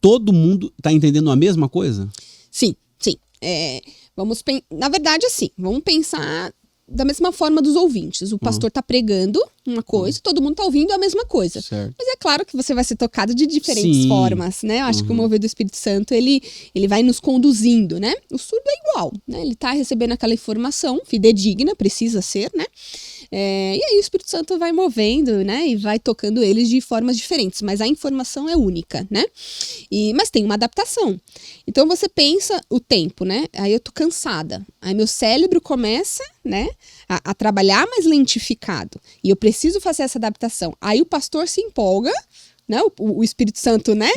todo mundo tá entendendo a mesma coisa? Sim. Na verdade, assim, vamos pensar da mesma forma dos ouvintes. O pastor tá pregando uma coisa, todo mundo tá ouvindo a mesma coisa. Certo. Mas é claro que você vai ser tocado de diferentes formas, né? Eu acho que o mover do Espírito Santo, ele vai nos conduzindo, né? O surdo é igual, né? Ele tá recebendo aquela informação fidedigna, precisa ser, né? E aí o Espírito Santo vai movendo, né? E vai tocando eles de formas diferentes, mas a informação é única, né? Mas tem uma adaptação. Então você pensa o tempo, né? Aí eu tô cansada. Aí meu cérebro começa, né? A trabalhar mais lentificado. E eu preciso fazer essa adaptação. Aí o pastor se empolga, né? O Espírito Santo, né?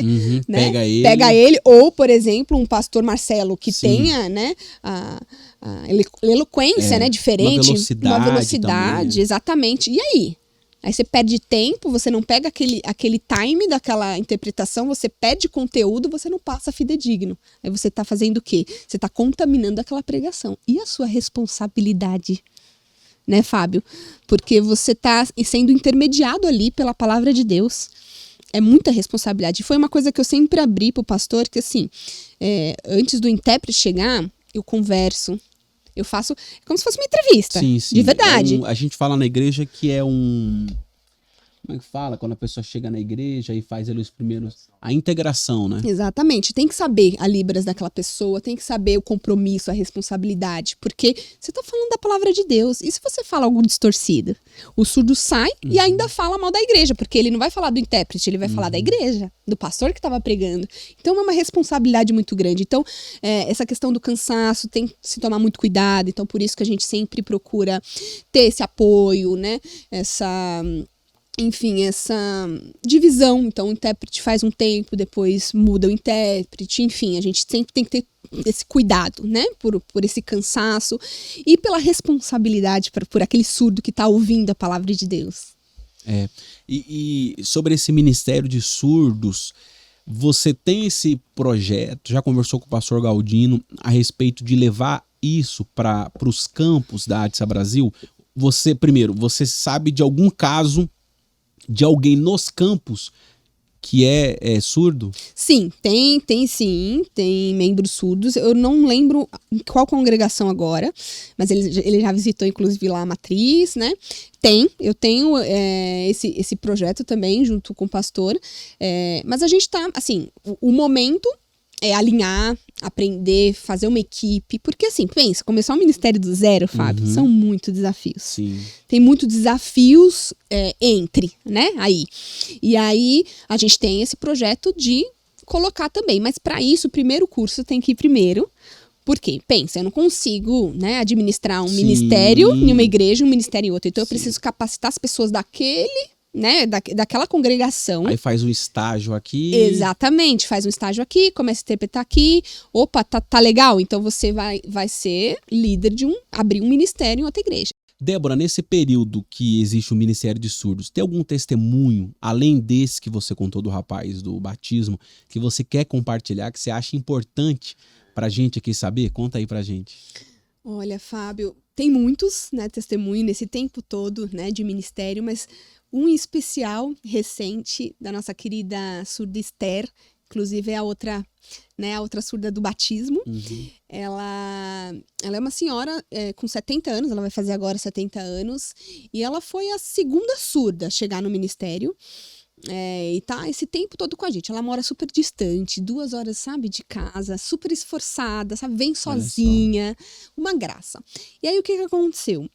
né? Pega ele. Ou, por exemplo, um pastor Marcelo que tenha, né? A eloquência, né? Diferente. Uma velocidade, também, exatamente. E aí? Aí você perde tempo, você não pega aquele time daquela interpretação, você perde conteúdo, você não passa fidedigno. Aí você tá fazendo o quê? Você tá contaminando aquela pregação. E a sua responsabilidade, né, Fábio? Porque você tá sendo intermediado ali pela palavra de Deus. É muita responsabilidade. E foi uma coisa que eu sempre abri pro pastor, que assim, antes do intérprete chegar, eu converso. Eu faço como se fosse uma entrevista. Sim. De verdade. A gente fala na igreja que é um... Como é que fala? Quando a pessoa chega na igreja e faz ali os primeiros... A integração, né? Exatamente. Tem que saber a Libras daquela pessoa, tem que saber o compromisso, a responsabilidade. Porque você tá falando da palavra de Deus. E se você fala algo distorcido? O surdo sai e ainda fala mal da igreja. Porque ele não vai falar do intérprete, ele vai falar da igreja, do pastor que estava pregando. Então é uma responsabilidade muito grande. Então essa questão do cansaço tem que se tomar muito cuidado. Então por isso que a gente sempre procura ter esse apoio, né? Essa divisão. Então o intérprete faz um tempo, depois muda o intérprete, enfim, a gente sempre tem que ter esse cuidado, né, por esse cansaço e pela responsabilidade por aquele surdo que está ouvindo a palavra de Deus. E sobre esse ministério de surdos, você tem esse projeto, já conversou com o pastor Galdino a respeito de levar isso para os campos da ADSA Brasil? Você sabe de algum caso de alguém nos campos que é surdo? Sim, tem membros surdos. Eu não lembro em qual congregação agora, mas ele já visitou, inclusive, lá a matriz, né? Eu tenho esse projeto também, junto com o pastor. Mas a gente tá, assim, o momento é alinhar, aprender, fazer uma equipe. Porque, assim, pensa, começar um ministério do zero, Fábio, são muitos desafios. Sim. Tem muitos desafios né? Aí. E aí, a gente tem esse projeto de colocar também. Mas, para isso, o primeiro curso tem que ir primeiro. Porque, pensa, eu não consigo, né, administrar um ministério em uma igreja, um ministério em outra. Então, eu preciso capacitar as pessoas daquela congregação. Aí faz um estágio aqui. Exatamente, faz um estágio aqui, começa a interpretar aqui. Opa, tá legal. Então, você vai ser líder abrir um ministério em outra igreja. Débora, nesse período que existe o Ministério de Surdos, tem algum testemunho, além desse que você contou do rapaz do batismo, que você quer compartilhar, que você acha importante pra gente aqui saber? Conta aí pra gente. Olha, Fábio, tem muitos, né, testemunhos nesse tempo todo, né, de ministério, mas um em especial, recente, da nossa querida surda Esther, inclusive é a outra surda do batismo. Ela é uma senhora com 70 anos, ela vai fazer agora 70 anos, e ela foi a segunda surda a chegar no ministério. E tá esse tempo todo com a gente. Ela mora super distante, 2 horas, sabe, de casa, super esforçada, sabe, vem sozinha, uma graça. E aí o que aconteceu?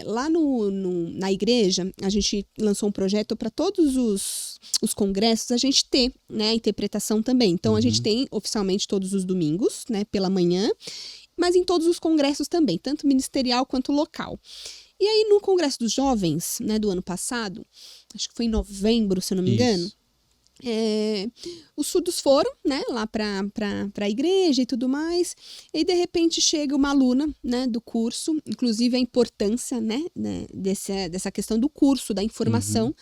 Lá na igreja, a gente lançou um projeto para todos os congressos a gente ter, né, a interpretação também. Então, a gente tem oficialmente todos os domingos, né, pela manhã, mas em todos os congressos também, tanto ministerial quanto local. E aí, no Congresso dos Jovens, né, do ano passado, acho que foi em novembro, se eu não me engano, os surdos foram, né, lá para a igreja e tudo mais, e de repente chega uma aluna, né, do curso, inclusive a importância, né, dessa questão do curso, da informação.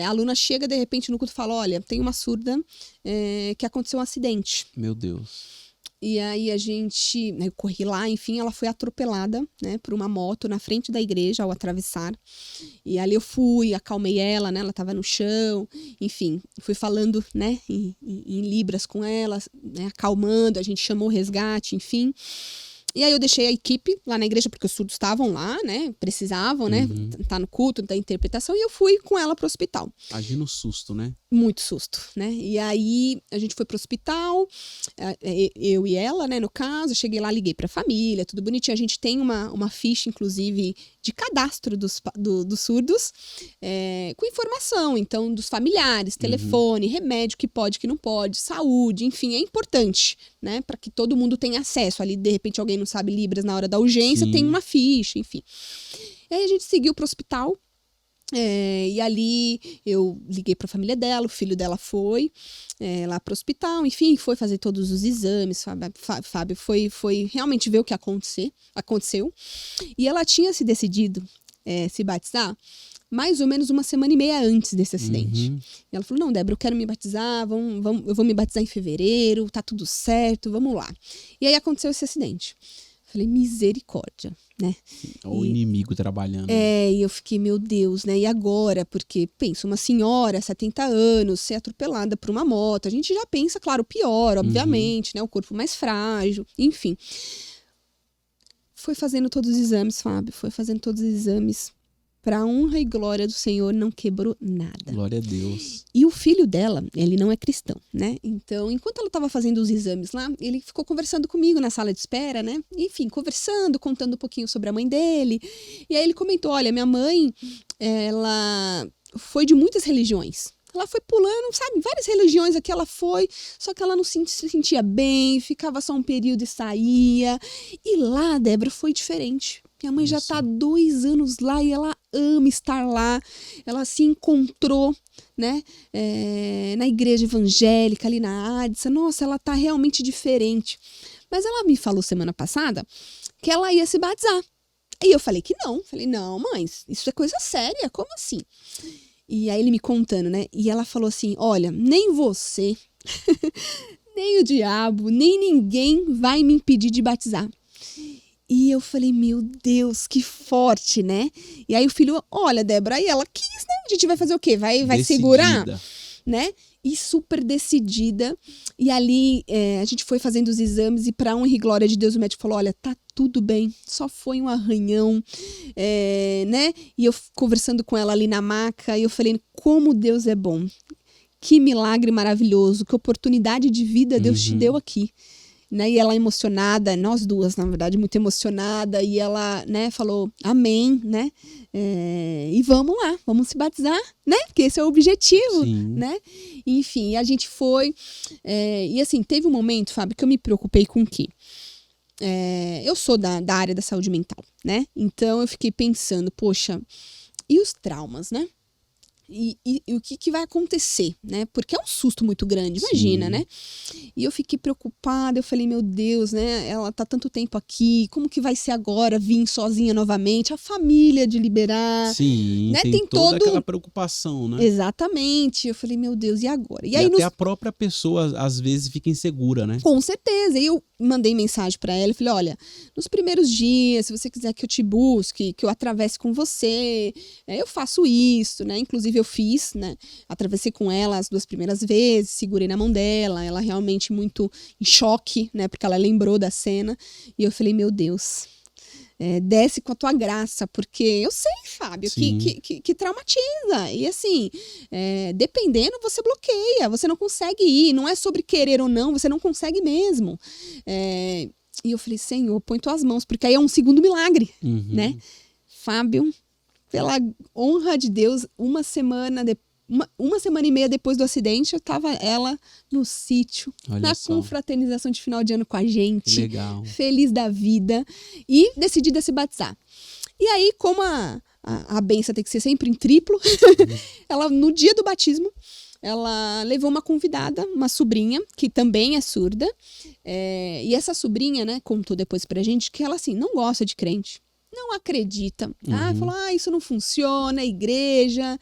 A aluna chega de repente no culto e fala, olha, tem uma surda que aconteceu um acidente. Meu Deus. E aí eu corri lá, enfim, ela foi atropelada, né, por uma moto na frente da igreja ao atravessar. E ali eu acalmei ela, né, ela estava no chão, enfim, fui falando, né, em libras com ela, né, acalmando, a gente chamou o resgate, enfim. E aí eu deixei a equipe lá na igreja, porque os surdos estavam lá, né, precisavam, né, tá no culto, da interpretação, e eu fui com ela pro hospital. Imagina o susto, né? Muito susto, né? E aí a gente foi pro hospital, eu e ela, né, no caso, cheguei lá, liguei pra família, tudo bonitinho. A gente tem uma ficha, inclusive, de cadastro dos surdos, com informação, então, dos familiares, telefone, remédio que pode, que não pode, saúde, enfim, é importante, né, para que todo mundo tenha acesso. Ali, de repente, alguém não sabe Libras na hora da urgência, tem uma ficha, enfim. E aí a gente seguiu pro hospital. E ali eu liguei para a família dela, o filho dela foi lá para o hospital, enfim, foi fazer todos os exames. Fábio foi realmente ver o que aconteceu. E ela tinha se decidido se batizar mais ou menos 1 semana e meia antes desse acidente. E ela falou, não, Débora, eu quero me batizar, eu vou me batizar em fevereiro, tá tudo certo, vamos lá. E aí aconteceu esse acidente. Falei, misericórdia, né? O inimigo trabalhando. E eu fiquei, meu Deus, né? E agora? Porque, pensa, uma senhora, 70 anos, ser atropelada por uma moto, a gente já pensa, claro, o pior, obviamente, né? O corpo mais frágil, enfim. Foi fazendo todos os exames, Fábio, foi fazendo todos os exames. Pra honra e glória do Senhor, não quebrou nada. Glória a Deus. E o filho dela, ele não é cristão, né? Então, enquanto ela estava fazendo os exames lá, ele ficou conversando comigo na sala de espera, né? Enfim, conversando, contando um pouquinho sobre a mãe dele. E aí ele comentou, olha, minha mãe, ela foi de muitas religiões. Ela foi pulando, sabe, várias religiões aqui ela foi, só que ela não se sentia bem, ficava só um período e saía. E lá, Débora, foi diferente. Minha mãe já tá há 2 anos lá e ela ama estar lá. Ela se encontrou, né, na igreja evangélica, ali na Adsa. Nossa, ela tá realmente diferente. Mas ela me falou semana passada que ela ia se batizar. E eu falei que não. Falei, não, mãe, isso é coisa séria, como assim? E aí ele me contando, né, e ela falou assim, olha, nem você, nem o diabo, nem ninguém vai me impedir de batizar. E eu falei, meu Deus, que forte, né? E aí o filho, olha, Débora, aí ela quis, né? A gente vai fazer o quê? Vai segurar? né? E super decidida. E ali a gente foi fazendo os exames e pra honra e glória de Deus, o médico falou, olha, tá tudo bem, só foi um arranhão, né? E eu conversando com ela ali na maca, e eu falei, como Deus é bom. Que milagre maravilhoso, que oportunidade de vida Deus te deu aqui. Né? E ela emocionada, nós duas, na verdade, muito emocionada, e ela, né, falou amém, né? E vamos lá, vamos se batizar, né? Porque esse é o objetivo, né? Enfim, a gente foi. E assim, teve um momento, Fábio, que eu me preocupei com o quê? Eu sou da área da saúde mental, né? Então eu fiquei pensando, poxa, e os traumas, né? E o que vai acontecer, né? Porque é um susto muito grande, imagina, né? E eu fiquei preocupada, eu falei, meu Deus, né? Ela tá tanto tempo aqui, como que vai ser agora vir sozinha novamente? A família de liberar. Sim, né? tem toda aquela preocupação, né? Exatamente. Eu falei, meu Deus, e agora? E aí até a própria pessoa, às vezes, fica insegura, né? Com certeza. E eu mandei mensagem pra ela e falei, olha, nos primeiros dias, se você quiser que eu te busque, que eu atravesse com você, eu faço isso, né? Inclusive eu fiz, né? Atravessei com ela as 2 primeiras vezes, segurei na mão dela, ela realmente muito em choque, né? Porque ela lembrou da cena. E eu falei, meu Deus, desce com a tua graça, porque eu sei, Fábio, que traumatiza. E assim, dependendo, você bloqueia, você não consegue ir. Não é sobre querer ou não, você não consegue mesmo. E eu falei, Senhor, põe tuas mãos, porque aí é um segundo milagre, né? Fábio, pela honra de Deus, uma semana e meia depois do acidente, eu tava ela no sítio, na confraternização de final de ano com a gente. Que legal. Feliz da vida e decidida a se batizar. E aí, como a benção tem que ser sempre em triplo, ela, no dia do batismo, ela levou uma convidada, uma sobrinha, que também é surda. E essa sobrinha, né, contou depois pra gente que ela, assim, não gosta de crente. Não acredita. Falou, isso não funciona, a igreja,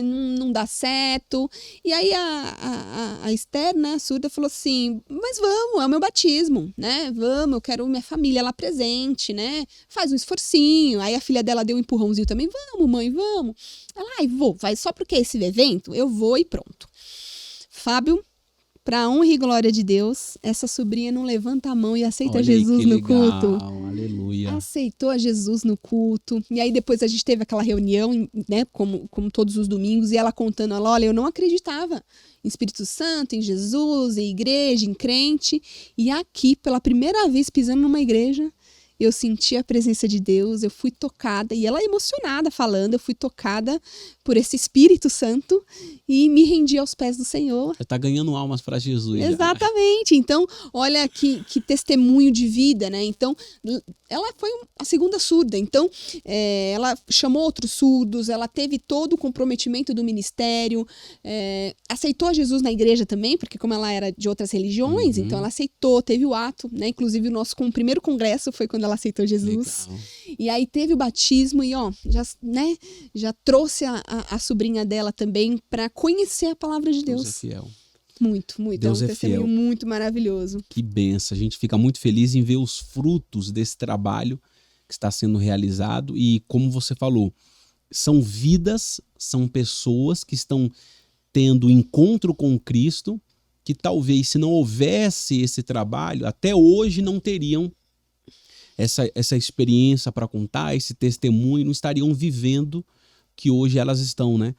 não dá certo. E aí a Esther, né, a surda, falou assim, mas vamos, é o meu batismo, né? Vamos, eu quero minha família lá presente, né? Faz um esforcinho. Aí a filha dela deu um empurrãozinho também, vamos, mãe, vamos. Ela, vou, vai só porque esse evento, eu vou e pronto. Fábio, pra honra e glória de Deus, essa sobrinha não levanta a mão e aceita Jesus no culto. Aleluia. Aceitou a Jesus no culto. E aí depois a gente teve aquela reunião, né, como todos os domingos, e ela contando, olha, eu não acreditava em Espírito Santo, em Jesus, em igreja, em crente. E aqui, pela primeira vez pisando numa igreja, eu senti a presença de Deus, eu fui tocada, e ela emocionada falando, eu fui tocada por esse Espírito Santo e me rendi aos pés do Senhor. Você tá ganhando almas para Jesus. Exatamente. Então, olha que testemunho de vida, né? Então, ela foi a segunda surda. Então, ela chamou outros surdos, ela teve todo o comprometimento do ministério, aceitou Jesus na igreja também, porque como ela era de outras religiões, então ela aceitou, teve o ato, né? Inclusive o nosso primeiro congresso foi quando ela aceitou Jesus. Legal. E aí teve o batismo e, já trouxe a sobrinha dela também para conhecer a palavra de Deus. Deus é fiel. Muito, muito. Deus é um testemunho muito maravilhoso. Que benção. A gente fica muito feliz em ver os frutos desse trabalho que está sendo realizado. E como você falou, são vidas, são pessoas que estão tendo encontro com Cristo, que talvez se não houvesse esse trabalho, até hoje não teriam essa experiência para contar, esse testemunho, não estariam vivendo que hoje elas estão, né?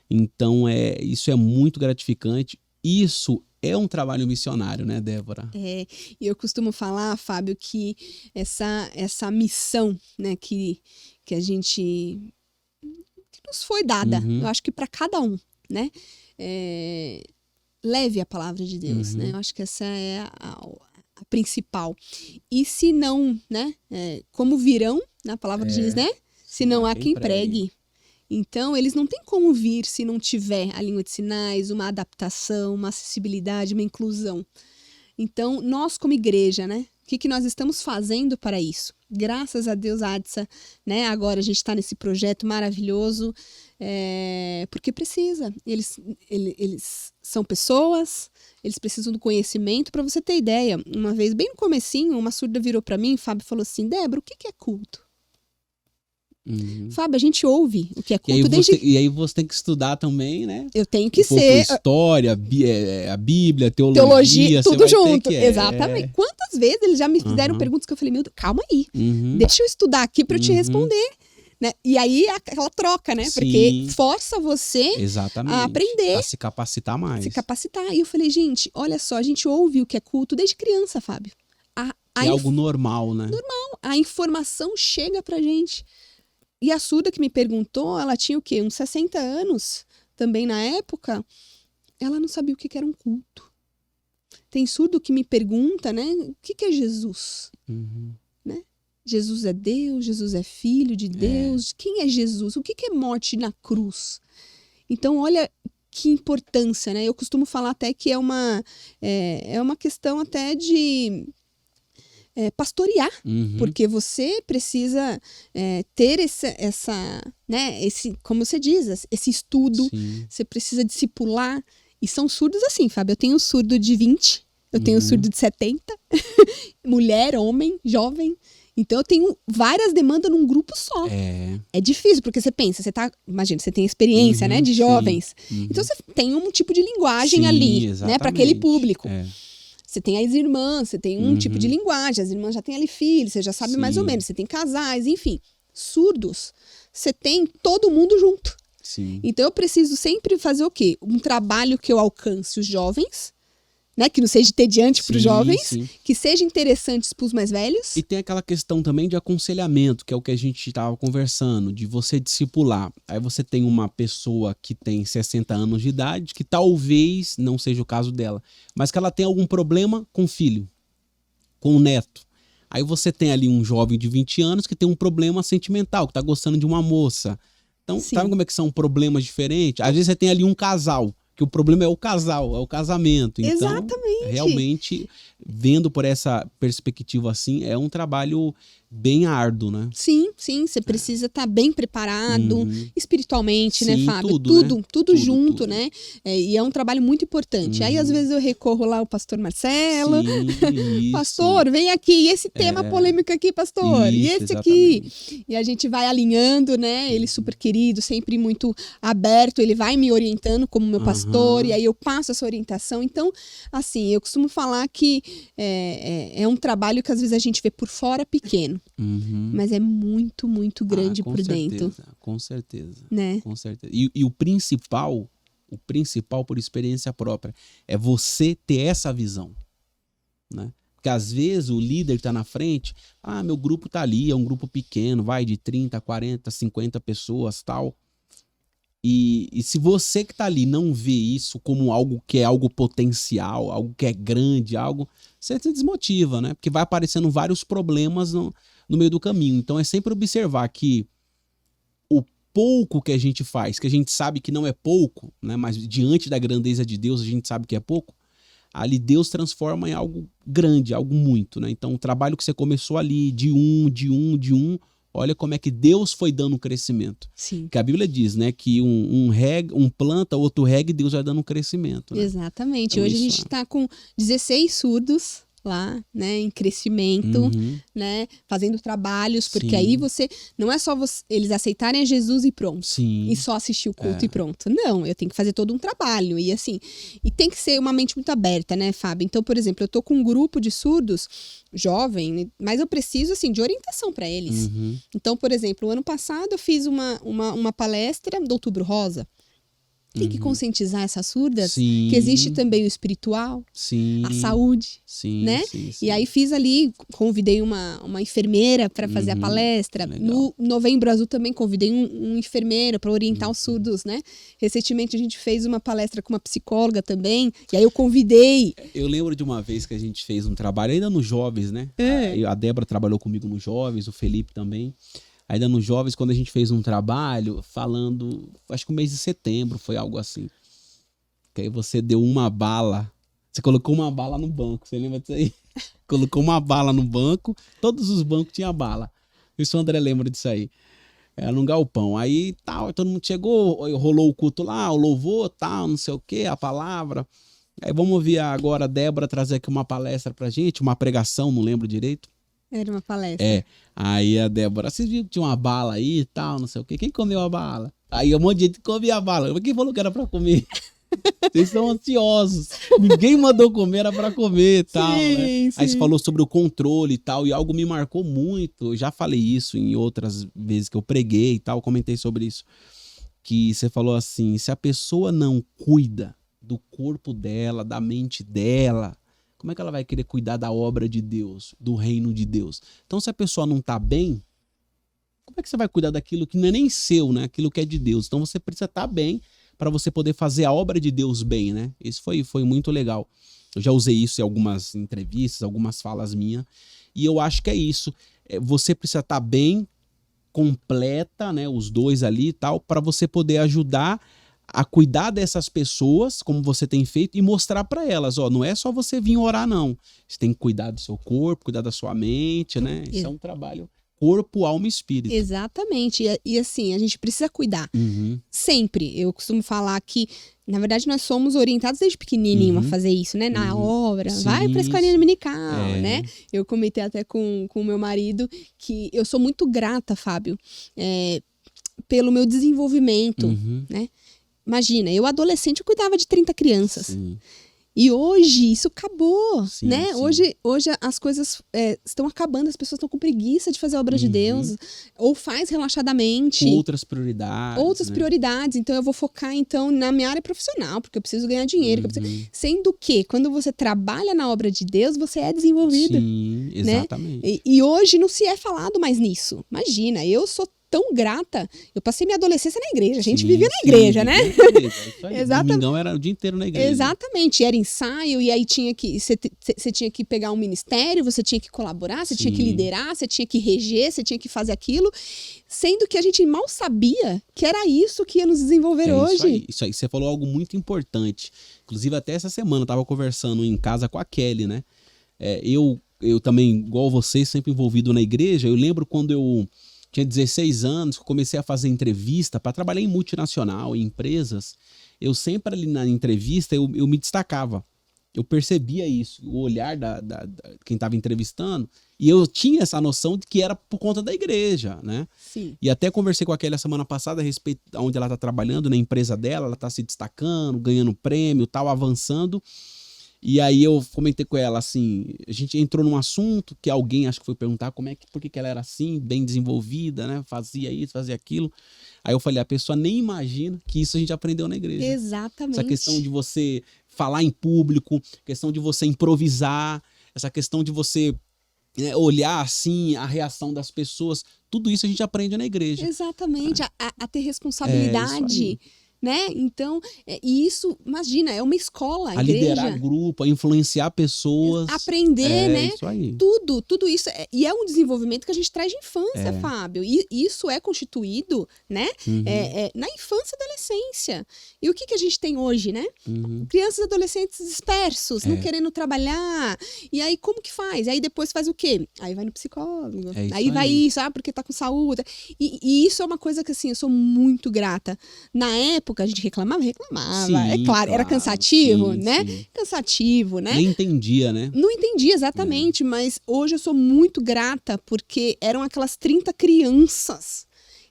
Então, isso é muito gratificante. Isso é um trabalho missionário, né, Débora? E eu costumo falar, Fábio, que essa missão, né, que a gente que nos foi dada, eu acho que para cada um, né, leve a palavra de Deus, né? Eu acho que essa é a principal. E se não, né, como virão, na palavra diz, né? Se não há quem pregue. Então, eles não têm como vir se não tiver a língua de sinais, uma adaptação, uma acessibilidade, uma inclusão. Então, nós como igreja, né? O que nós estamos fazendo para isso? Graças a Deus, ADSA, né? Agora a gente está nesse projeto maravilhoso, porque precisa. Eles são pessoas, eles precisam do conhecimento. Para você ter ideia, uma vez, bem no comecinho, uma surda virou para mim, Fábio falou assim, Débora, o que é culto? Fábio, a gente ouve o que é culto E aí você tem que estudar também, né? Eu tenho que ser... história, a Bíblia, teologia tudo junto. Exatamente. Quantas vezes eles já me fizeram perguntas que eu falei, meu Deus, calma aí. Deixa eu estudar aqui para eu te responder. Né? E aí aquela troca, né? Sim. Porque força você a aprender. A se capacitar mais. Se capacitar. E eu falei, gente, olha só, a gente ouve o que é culto desde criança, Fábio. É algo normal, né? Normal. A informação chega pra gente. E a surda que me perguntou, ela tinha o quê? Uns 60 anos, também na época. Ela não sabia o que era um culto. Tem surdo que me pergunta, né? O que é Jesus? Né? Jesus é Deus, Jesus é Filho de Deus. Quem é Jesus? O que é morte na cruz? Então, olha que importância, né? Eu costumo falar até que é uma questão até de pastorear, porque você precisa ter esse, como você diz, esse estudo. Sim. Você precisa discipular. E são surdos assim, Fábio. Eu tenho surdo de 20, eu tenho surdo de 70, mulher, homem, jovem. Então eu tenho várias demandas num grupo só. É difícil, porque você pensa, imagina, você tem experiência, né, de jovens. Então você tem um tipo de linguagem ali, né, para aquele público. Você tem as irmãs, você tem um tipo de linguagem, as irmãs já têm ali filhos, você já sabe mais ou menos, você tem casais, enfim. Surdos, você tem todo mundo junto. Sim. Então eu preciso sempre fazer o quê? Um trabalho que eu alcance os jovens, né? Que não seja entediante para os jovens, que seja interessante para os mais velhos. E tem aquela questão também de aconselhamento, que é o que a gente estava conversando, de você discipular. Aí você tem uma pessoa que tem 60 anos de idade, que talvez não seja o caso dela, mas que ela tem algum problema com o filho, com o neto. Aí você tem ali um jovem de 20 anos que tem um problema sentimental, que está gostando de uma moça. Então, sabe como é que são problemas diferentes? Às vezes você tem ali um casal, que o problema é o casal, é o casamento. Então, exatamente. Realmente, vendo por essa perspectiva assim, é um trabalho bem árduo, né? Sim, você precisa estar bem preparado espiritualmente, né, Fábio? Tudo junto, né? E é um trabalho muito importante. Aí, às vezes, eu recorro lá ao pastor Marcelo. Sim, pastor, vem aqui. E esse tema polêmico aqui, pastor? E esse aqui? E a gente vai alinhando, né? Ele super querido, sempre muito aberto. Ele vai me orientando como meu pastor. E aí eu passo essa orientação. Então, assim, eu costumo falar que é um trabalho que, às vezes, a gente vê por fora pequeno. Mas é muito, muito grande por dentro. Com certeza. Né? Com certeza. E o principal por experiência própria, é você ter essa visão. Né? Porque às vezes o líder que está na frente, meu grupo está ali, é um grupo pequeno, vai de 30, 40, 50 pessoas, tal. E se você que está ali não vê isso como algo que é algo potencial, algo que é grande, você se desmotiva, né? Porque vai aparecendo vários problemas no meio do caminho. Então é sempre observar que o pouco que a gente faz, que a gente sabe que não é pouco, né? Mas diante da grandeza de Deus a gente sabe que é pouco, ali Deus transforma em algo grande, algo muito, né? Então o trabalho que você começou ali, de um, olha como é que Deus foi dando um crescimento. Sim. Que a Bíblia diz, né? Que um planta, outro rega e Deus vai dando um crescimento. Né? Exatamente. Então, hoje a gente está com 16 surdos lá, né? Em crescimento, né? Fazendo trabalhos, porque aí não é só eles aceitarem a Jesus e pronto. Sim. E só assistir o culto e pronto. Não, eu tenho que fazer todo um trabalho. E assim, tem que ser uma mente muito aberta, né, Fábio? Então, por exemplo, eu tô com um grupo de surdos jovem, mas eu preciso, assim, de orientação para eles. Então, por exemplo, o ano passado eu fiz uma palestra do Outubro Rosa. Tem que conscientizar essas surdas que existe também o espiritual, a saúde, né? Sim. E aí fiz ali, convidei uma enfermeira para fazer a palestra. Legal. No Novembro Azul também convidei um enfermeiro para orientar os surdos, né? Recentemente a gente fez uma palestra com uma psicóloga também, e aí eu convidei. Eu lembro de uma vez que a gente fez um trabalho ainda nos jovens, né? A Débora trabalhou comigo nos jovens, o Felipe também. Ainda nos jovens, quando a gente fez um trabalho falando, acho que o mês de setembro foi algo assim. Que aí você deu uma bala, você colocou uma bala no banco, você lembra disso aí? Colocou uma bala no banco, todos os bancos tinham bala. Isso o André lembra disso aí. Era num galpão. Aí tal, todo mundo chegou, rolou o culto lá, o louvor, tal, não sei o que, a palavra. Aí vamos ouvir agora a Débora trazer aqui uma palestra pra gente, uma pregação, não lembro direito. Era uma palestra. Aí a Débora, vocês viram que tinha uma bala aí e tal, não sei o quê. Quem comeu a bala? Aí um monte de gente comia a bala. Mas quem falou que era pra comer? Vocês são ansiosos. Ninguém mandou comer, era pra comer e tal, né? Aí você falou sobre o controle e tal, e algo me marcou muito. Eu já falei isso em outras vezes que eu preguei e tal, comentei sobre isso. Que você falou assim, se a pessoa não cuida do corpo dela, da mente dela, como é que ela vai querer cuidar da obra de Deus, do reino de Deus? Então, se a pessoa não tá bem, como é que você vai cuidar daquilo que não é nem seu, né? Aquilo que é de Deus. Então, você precisa estar bem para você poder fazer a obra de Deus bem, né? Isso foi muito legal. Eu já usei isso em algumas entrevistas, algumas falas minhas, e eu acho que é isso. Você precisa estar bem, completa, né? Os dois ali e tal, para você poder ajudar a cuidar dessas pessoas, como você tem feito, e mostrar para elas, ó, não é só você vir orar, não. Você tem que cuidar do seu corpo, cuidar da sua mente, né? Isso é um trabalho corpo, alma e espírito. Exatamente. E assim, a gente precisa cuidar. Sempre. Eu costumo falar que, na verdade, nós somos orientados desde pequenininho a fazer isso, né? Na obra. Sim, vai pra escolinha dominical, né? Eu comentei até com o meu marido que eu sou muito grata, Fábio, pelo meu desenvolvimento, né? Imagina, eu adolescente eu cuidava de 30 crianças. Sim. E hoje isso acabou, sim, né? Sim. Hoje as coisas estão acabando, as pessoas estão com preguiça de fazer a obra de Deus, ou faz relaxadamente. Com outras prioridades. Outras prioridades. Então eu vou focar então na minha área profissional, porque eu preciso ganhar dinheiro. Sendo que, quando você trabalha na obra de Deus, você é desenvolvido. Sim, exatamente. Né? E hoje não se é falado mais nisso. Imagina, eu sou tão grata. Eu passei minha adolescência na igreja. A gente vivia na igreja, né? Exatamente. Domingão era o dia inteiro na igreja. Exatamente. Era ensaio e aí você tinha que pegar um ministério, você tinha que colaborar, você tinha que liderar, você tinha que reger, você tinha que fazer aquilo. Sendo que a gente mal sabia que era isso que ia nos desenvolver hoje. Isso aí. Você falou algo muito importante. Inclusive, até essa semana eu estava conversando em casa com a Kelly, né? Eu também, igual você, sempre envolvido na igreja. Eu lembro quando eu tinha 16 anos, comecei a fazer entrevista para trabalhar em multinacional, em empresas. Eu sempre ali na entrevista, eu me destacava. Eu percebia isso, o olhar da quem estava entrevistando, e eu tinha essa noção de que era por conta da igreja, né? Sim. E até conversei com a Kelly a semana passada a respeito de onde ela está trabalhando, na empresa dela, ela está se destacando, ganhando prêmio, tal, avançando. E aí eu comentei com ela assim, a gente entrou num assunto que alguém acho que foi perguntar por que ela era assim, bem desenvolvida, né? Fazia isso, fazia aquilo. Aí eu falei, a pessoa nem imagina que isso a gente aprendeu na igreja. Exatamente. Essa questão de você falar em público, questão de você improvisar, essa questão de você olhar assim a reação das pessoas, tudo isso a gente aprende na igreja. Exatamente, a ter responsabilidade. Né? Então, e isso, imagina, é uma escola, a igreja. Liderar grupo, a influenciar pessoas. Aprender, né? Isso aí. Tudo isso. E é um desenvolvimento que a gente traz de infância, Fábio. E isso é constituído, né? Na infância e adolescência. E o que a gente tem hoje, né? Crianças e adolescentes dispersos, não querendo trabalhar. E aí, como que faz? Aí depois faz o quê? Aí vai no psicólogo. Aí vai isso, porque tá com saúde. E isso é uma coisa que, assim, eu sou muito grata. Na época, a gente reclamava. Sim, claro, era cansativo, né? Sim. Cansativo, né? Nem entendia, né? Não entendia exatamente, mas hoje eu sou muito grata porque eram aquelas 30 crianças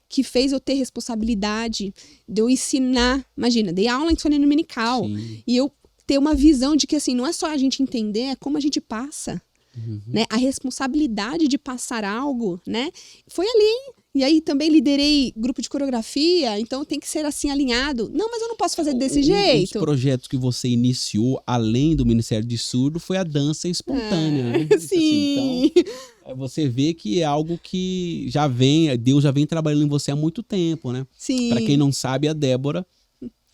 que fez eu ter responsabilidade de eu ensinar. Imagina, dei aula em escolinha dominical. Sim. E eu ter uma visão de que, assim, não é só a gente entender, é como a gente passa. Né? A responsabilidade de passar algo, né? Foi ali. E aí também liderei grupo de coreografia, então tem que ser assim alinhado. Não, mas eu não posso fazer desse jeito. Um dos projetos que você iniciou, além do Ministério de Surdo, foi a dança espontânea, né? Sim. Assim, então, você vê que é algo que Deus já vem trabalhando em você há muito tempo, né? Sim. Para quem não sabe, a Débora,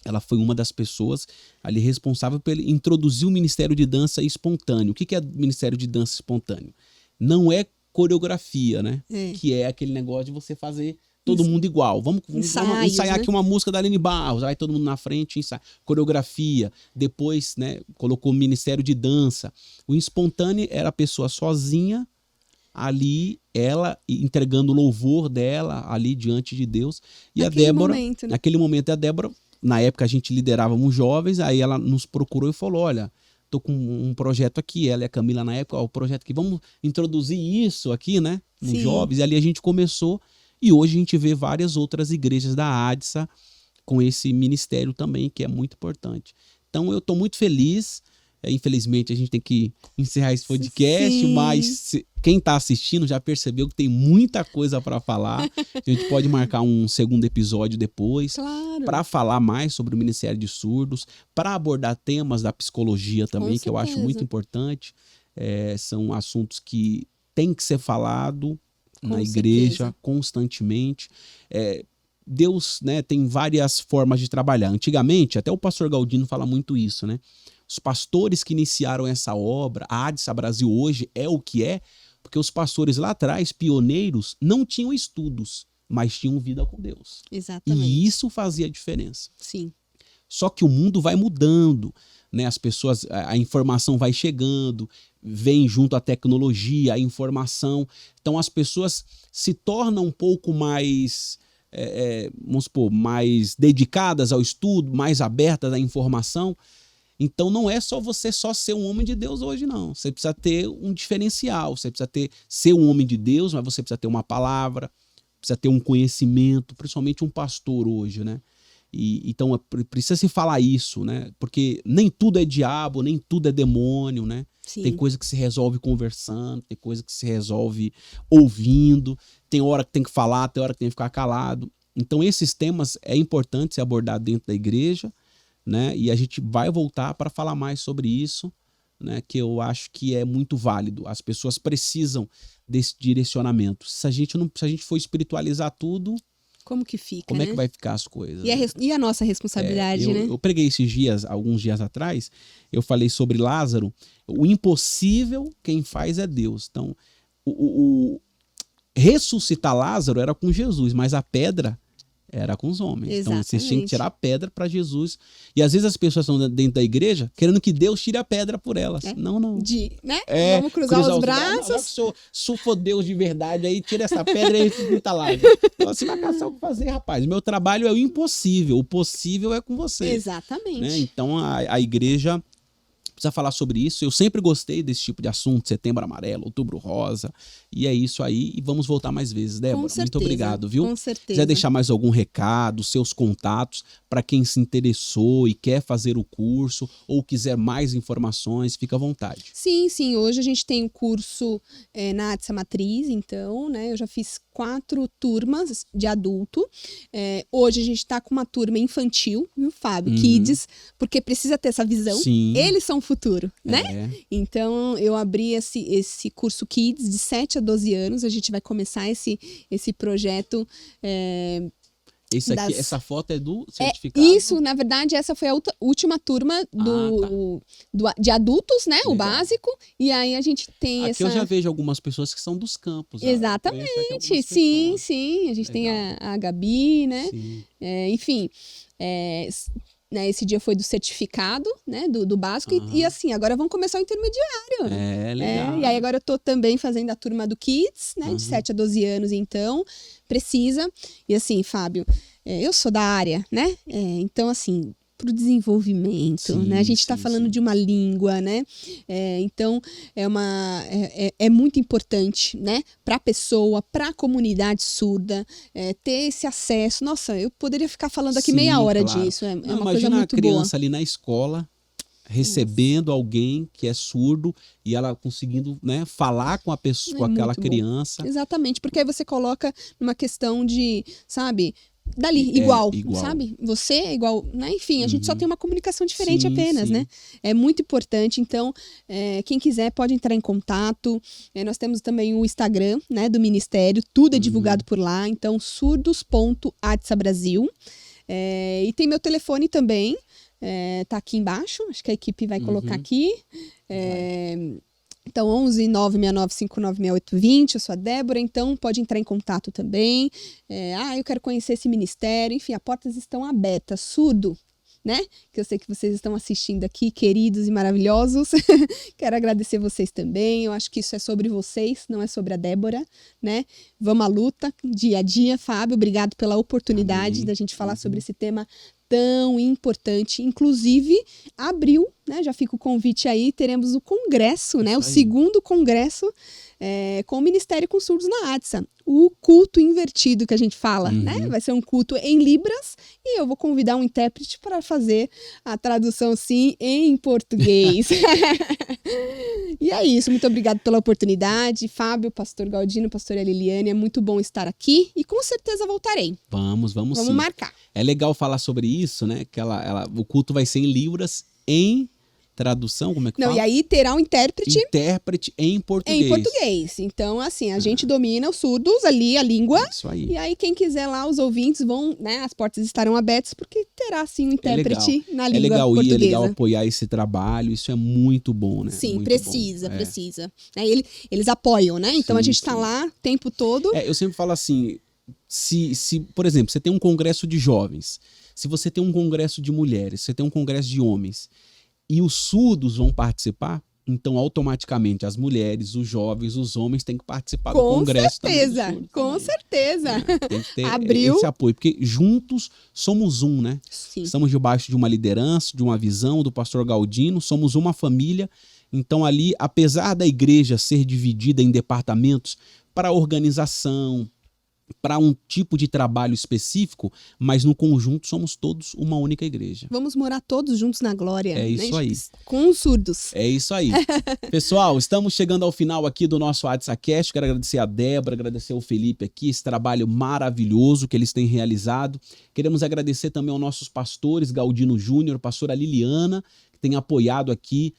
ela foi uma das pessoas ali responsável por introduzir o Ministério de Dança Espontâneo. O que é Ministério de Dança Espontâneo? Não é coreografia, né? Que é aquele negócio de você fazer todo mundo igual. Vamos ensaiar aqui uma música da Aline Barros, vai todo mundo na frente, ensaia. Coreografia. Depois, né, colocou o Ministério de Dança. O espontâneo era a pessoa sozinha, ali, ela entregando o louvor dela ali diante de Deus. E naquele momento, né? Naquele momento, a Débora, na época a gente liderávamos jovens, aí ela nos procurou e falou, olha, tô com um projeto aqui, ela e a Camila na época, ó, o projeto que vamos introduzir isso aqui, né, nos jovens, e ali a gente começou, e hoje a gente vê várias outras igrejas da ADSA com esse ministério também, que é muito importante. Então eu tô muito feliz. Infelizmente a gente tem que encerrar esse podcast, sim, mas quem está assistindo já percebeu que tem muita coisa para falar. A gente pode marcar um segundo episódio depois, claro, para falar mais sobre o Ministério de Surdos, para abordar temas da psicologia também, que eu acho muito importante. São assuntos que tem que ser falado na igreja constantemente. Deus, né, tem várias formas de trabalhar. Antigamente, até o pastor Galdino fala muito isso, né? Os pastores que iniciaram essa obra, a ADSA Brasil hoje é o que é, porque os pastores lá atrás, pioneiros, não tinham estudos, mas tinham vida com Deus. Exatamente. E isso fazia a diferença. Sim. Só que o mundo vai mudando, né? As pessoas, a informação vai chegando, vem junto à tecnologia, a informação. Então as pessoas se tornam um pouco mais, vamos supor, mais dedicadas ao estudo, mais abertas à informação. Então não é só você ser um homem de Deus hoje, não. Você precisa ter um diferencial, você precisa ser um homem de Deus, mas você precisa ter uma palavra, precisa ter um conhecimento, principalmente um pastor hoje, né? Então precisa se falar isso, né? Porque nem tudo é diabo, nem tudo é demônio, né? Sim. Tem coisa que se resolve conversando, tem coisa que se resolve ouvindo, tem hora que tem que falar, tem hora que tem que ficar calado. Então esses temas é importante ser abordado dentro da igreja, né? E a gente vai voltar para falar mais sobre isso, né? Que eu acho que é muito válido. As pessoas precisam desse direcionamento. Se a gente for espiritualizar tudo, como que fica? Como é que vai ficar as coisas? E a nossa responsabilidade, né? Eu preguei esses dias, alguns dias atrás, eu falei sobre Lázaro. O impossível quem faz é Deus. Então, ressuscitar Lázaro era com Jesus, mas a pedra era com os homens. Exatamente. Então vocês tinham que tirar a pedra para Jesus. E às vezes as pessoas estão dentro da igreja querendo que Deus tire a pedra por elas. Não. Né? Vamos cruzar os braços. Se for Deus de verdade, aí tira essa pedra e ressuscita lá. Você vai caçar o que fazer, rapaz. Meu trabalho é o impossível. O possível é com você. Exatamente. Né? Então a igreja precisa falar sobre isso. Eu sempre gostei desse tipo de assunto, Setembro Amarelo, Outubro Rosa, e é isso aí, e vamos voltar mais vezes, Débora. Muito obrigado, viu? Com certeza. Quiser deixar mais algum recado, seus contatos, para quem se interessou e quer fazer o curso, ou quiser mais informações, fica à vontade. Sim, hoje a gente tem um curso na ADSA Matriz, então, né, eu já fiz 4 turmas de adulto. Hoje a gente está com uma turma infantil, viu, Fábio? Kids, porque precisa ter essa visão. Sim. Eles são o futuro, né? Então, eu abri esse curso Kids de 7 a 12 anos. A gente vai começar esse projeto. Essa foto é do certificado? Isso, na verdade, essa foi a última turma de adultos, né? Legal. O básico. E aí a gente tem Aqui eu já vejo algumas pessoas que são dos campos. Exatamente, sim. A gente tem a Gabi, né? Enfim, né, esse dia foi do certificado, né, do básico, e assim, agora vamos começar o intermediário. Legal. E aí agora eu tô também fazendo a turma do Kids, né, de 7 a 12 anos, então, precisa. E assim, Fábio, eu sou da área, né, então assim, pro desenvolvimento, né, a gente está falando de uma língua, né, então é muito importante, né, para a pessoa, para a comunidade surda, ter esse acesso. Nossa, eu poderia ficar falando aqui meia hora disso, uma coisa muito boa. Imagina a criança ali na escola, recebendo alguém que é surdo e ela conseguindo, né, falar com a pessoa, com aquela criança. Exatamente, porque aí você coloca numa questão de, sabe, dali, igual, sabe? Você é igual, né? Enfim, a gente só tem uma comunicação diferente apenas, né? É muito importante, então, quem quiser pode entrar em contato. Nós temos também o Instagram, né, do Ministério, tudo é divulgado por lá, então, surdos.adsabrasil. E tem meu telefone também, tá aqui embaixo, acho que a equipe vai colocar aqui. Então, 11 969 596820, eu sou a Débora, então pode entrar em contato também. Eu quero conhecer esse ministério, enfim, as portas estão abertas. Surdo, né? Que eu sei que vocês estão assistindo aqui, queridos e maravilhosos. Quero agradecer vocês também. Eu acho que isso é sobre vocês, não é sobre a Débora, né? Vamos à luta, dia a dia. Fábio, obrigado pela oportunidade da gente falar sobre esse tema tão importante. Inclusive, abril, né? Já fica o convite aí, teremos o congresso, né? O segundo congresso com o Ministério com Surdos na ADSA. O culto invertido que a gente fala, né? Vai ser um culto em Libras e eu vou convidar um intérprete para fazer a tradução, sim, em português. E é isso, muito obrigado pela oportunidade. Fábio, pastor Galdino, pastora Liliane, é muito bom estar aqui e com certeza voltarei. Vamos sim. Marcar. É legal falar sobre isso, né? Que o culto vai ser em Libras, em tradução, como é que fala? E aí terá um intérprete em português. Em português. Então, assim, a gente domina os surdos ali, a língua. Isso aí. E aí, quem quiser lá, os ouvintes vão, né? As portas estarão abertas, porque terá, sim, um intérprete na língua portuguesa. É legal apoiar esse trabalho, isso é muito bom, né? Sim, muito precisa. Eles apoiam, né? Então, sim, a gente tá lá o tempo todo. Eu sempre falo assim, se, por exemplo, você tem um congresso de jovens, se você tem um congresso de mulheres, você tem um congresso de homens, e os surdos vão participar, então automaticamente as mulheres, os jovens, os homens têm que participar do congresso também. Com certeza. Tem que ter Abril. esse apoio, porque juntos somos um, né? Sim. Estamos debaixo de uma liderança, de uma visão do pastor Galdino, somos uma família. Então ali, apesar da igreja ser dividida em departamentos para organização, para um tipo de trabalho específico, mas no conjunto somos todos uma única igreja. Vamos morar todos juntos na glória. É isso aí. Com os surdos. É isso aí. Pessoal, estamos chegando ao final aqui do nosso ADSAcast. Quero agradecer a Débora, agradecer ao Felipe aqui, esse trabalho maravilhoso que eles têm realizado. Queremos agradecer também aos nossos pastores, Galdino Júnior, pastora Liliana, que tem apoiado aqui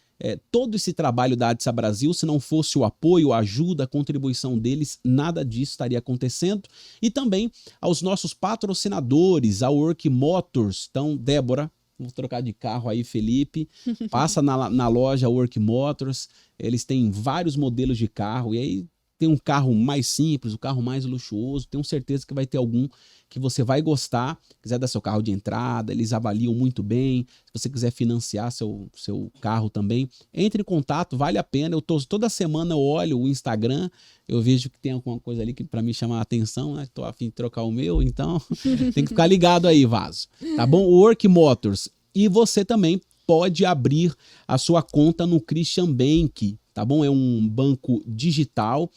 todo esse trabalho da ADSA Brasil. Se não fosse o apoio, a ajuda, a contribuição deles, nada disso estaria acontecendo. E também aos nossos patrocinadores, a Work Motors. Então, Débora, vou trocar de carro aí, Felipe, passa na loja Work Motors, eles têm vários modelos de carro, e aí tem um carro mais simples, um carro mais luxuoso, tenho certeza que vai ter algum que você vai gostar. Quiser dar seu carro de entrada, eles avaliam muito bem. Se você quiser financiar seu carro também, entre em contato, vale a pena. Toda semana eu olho o Instagram, eu vejo que tem alguma coisa ali que para mim chama a atenção, né? Estou a fim de trocar o meu, então tem que ficar ligado aí, Vaso. Tá bom? Work Motors. E você também pode abrir a sua conta no Christian Bank, tá bom? É um banco digital.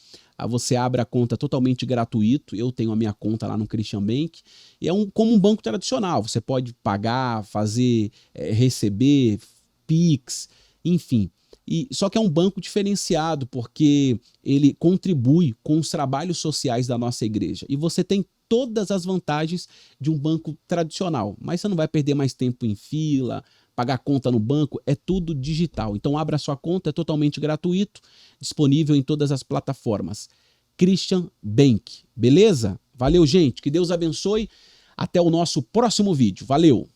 Você abre a conta totalmente gratuito. Eu tenho a minha conta lá no Christian Bank. E é como um banco tradicional. Você pode pagar, fazer, receber, Pix, enfim. Só que é um banco diferenciado, porque ele contribui com os trabalhos sociais da nossa igreja. E você tem todas as vantagens de um banco tradicional. Mas você não vai perder mais tempo em fila, pagar conta no banco, é tudo digital. Então abra sua conta, é totalmente gratuito, disponível em todas as plataformas. Christian Bank, beleza? Valeu, gente, que Deus abençoe. Até o nosso próximo vídeo. Valeu!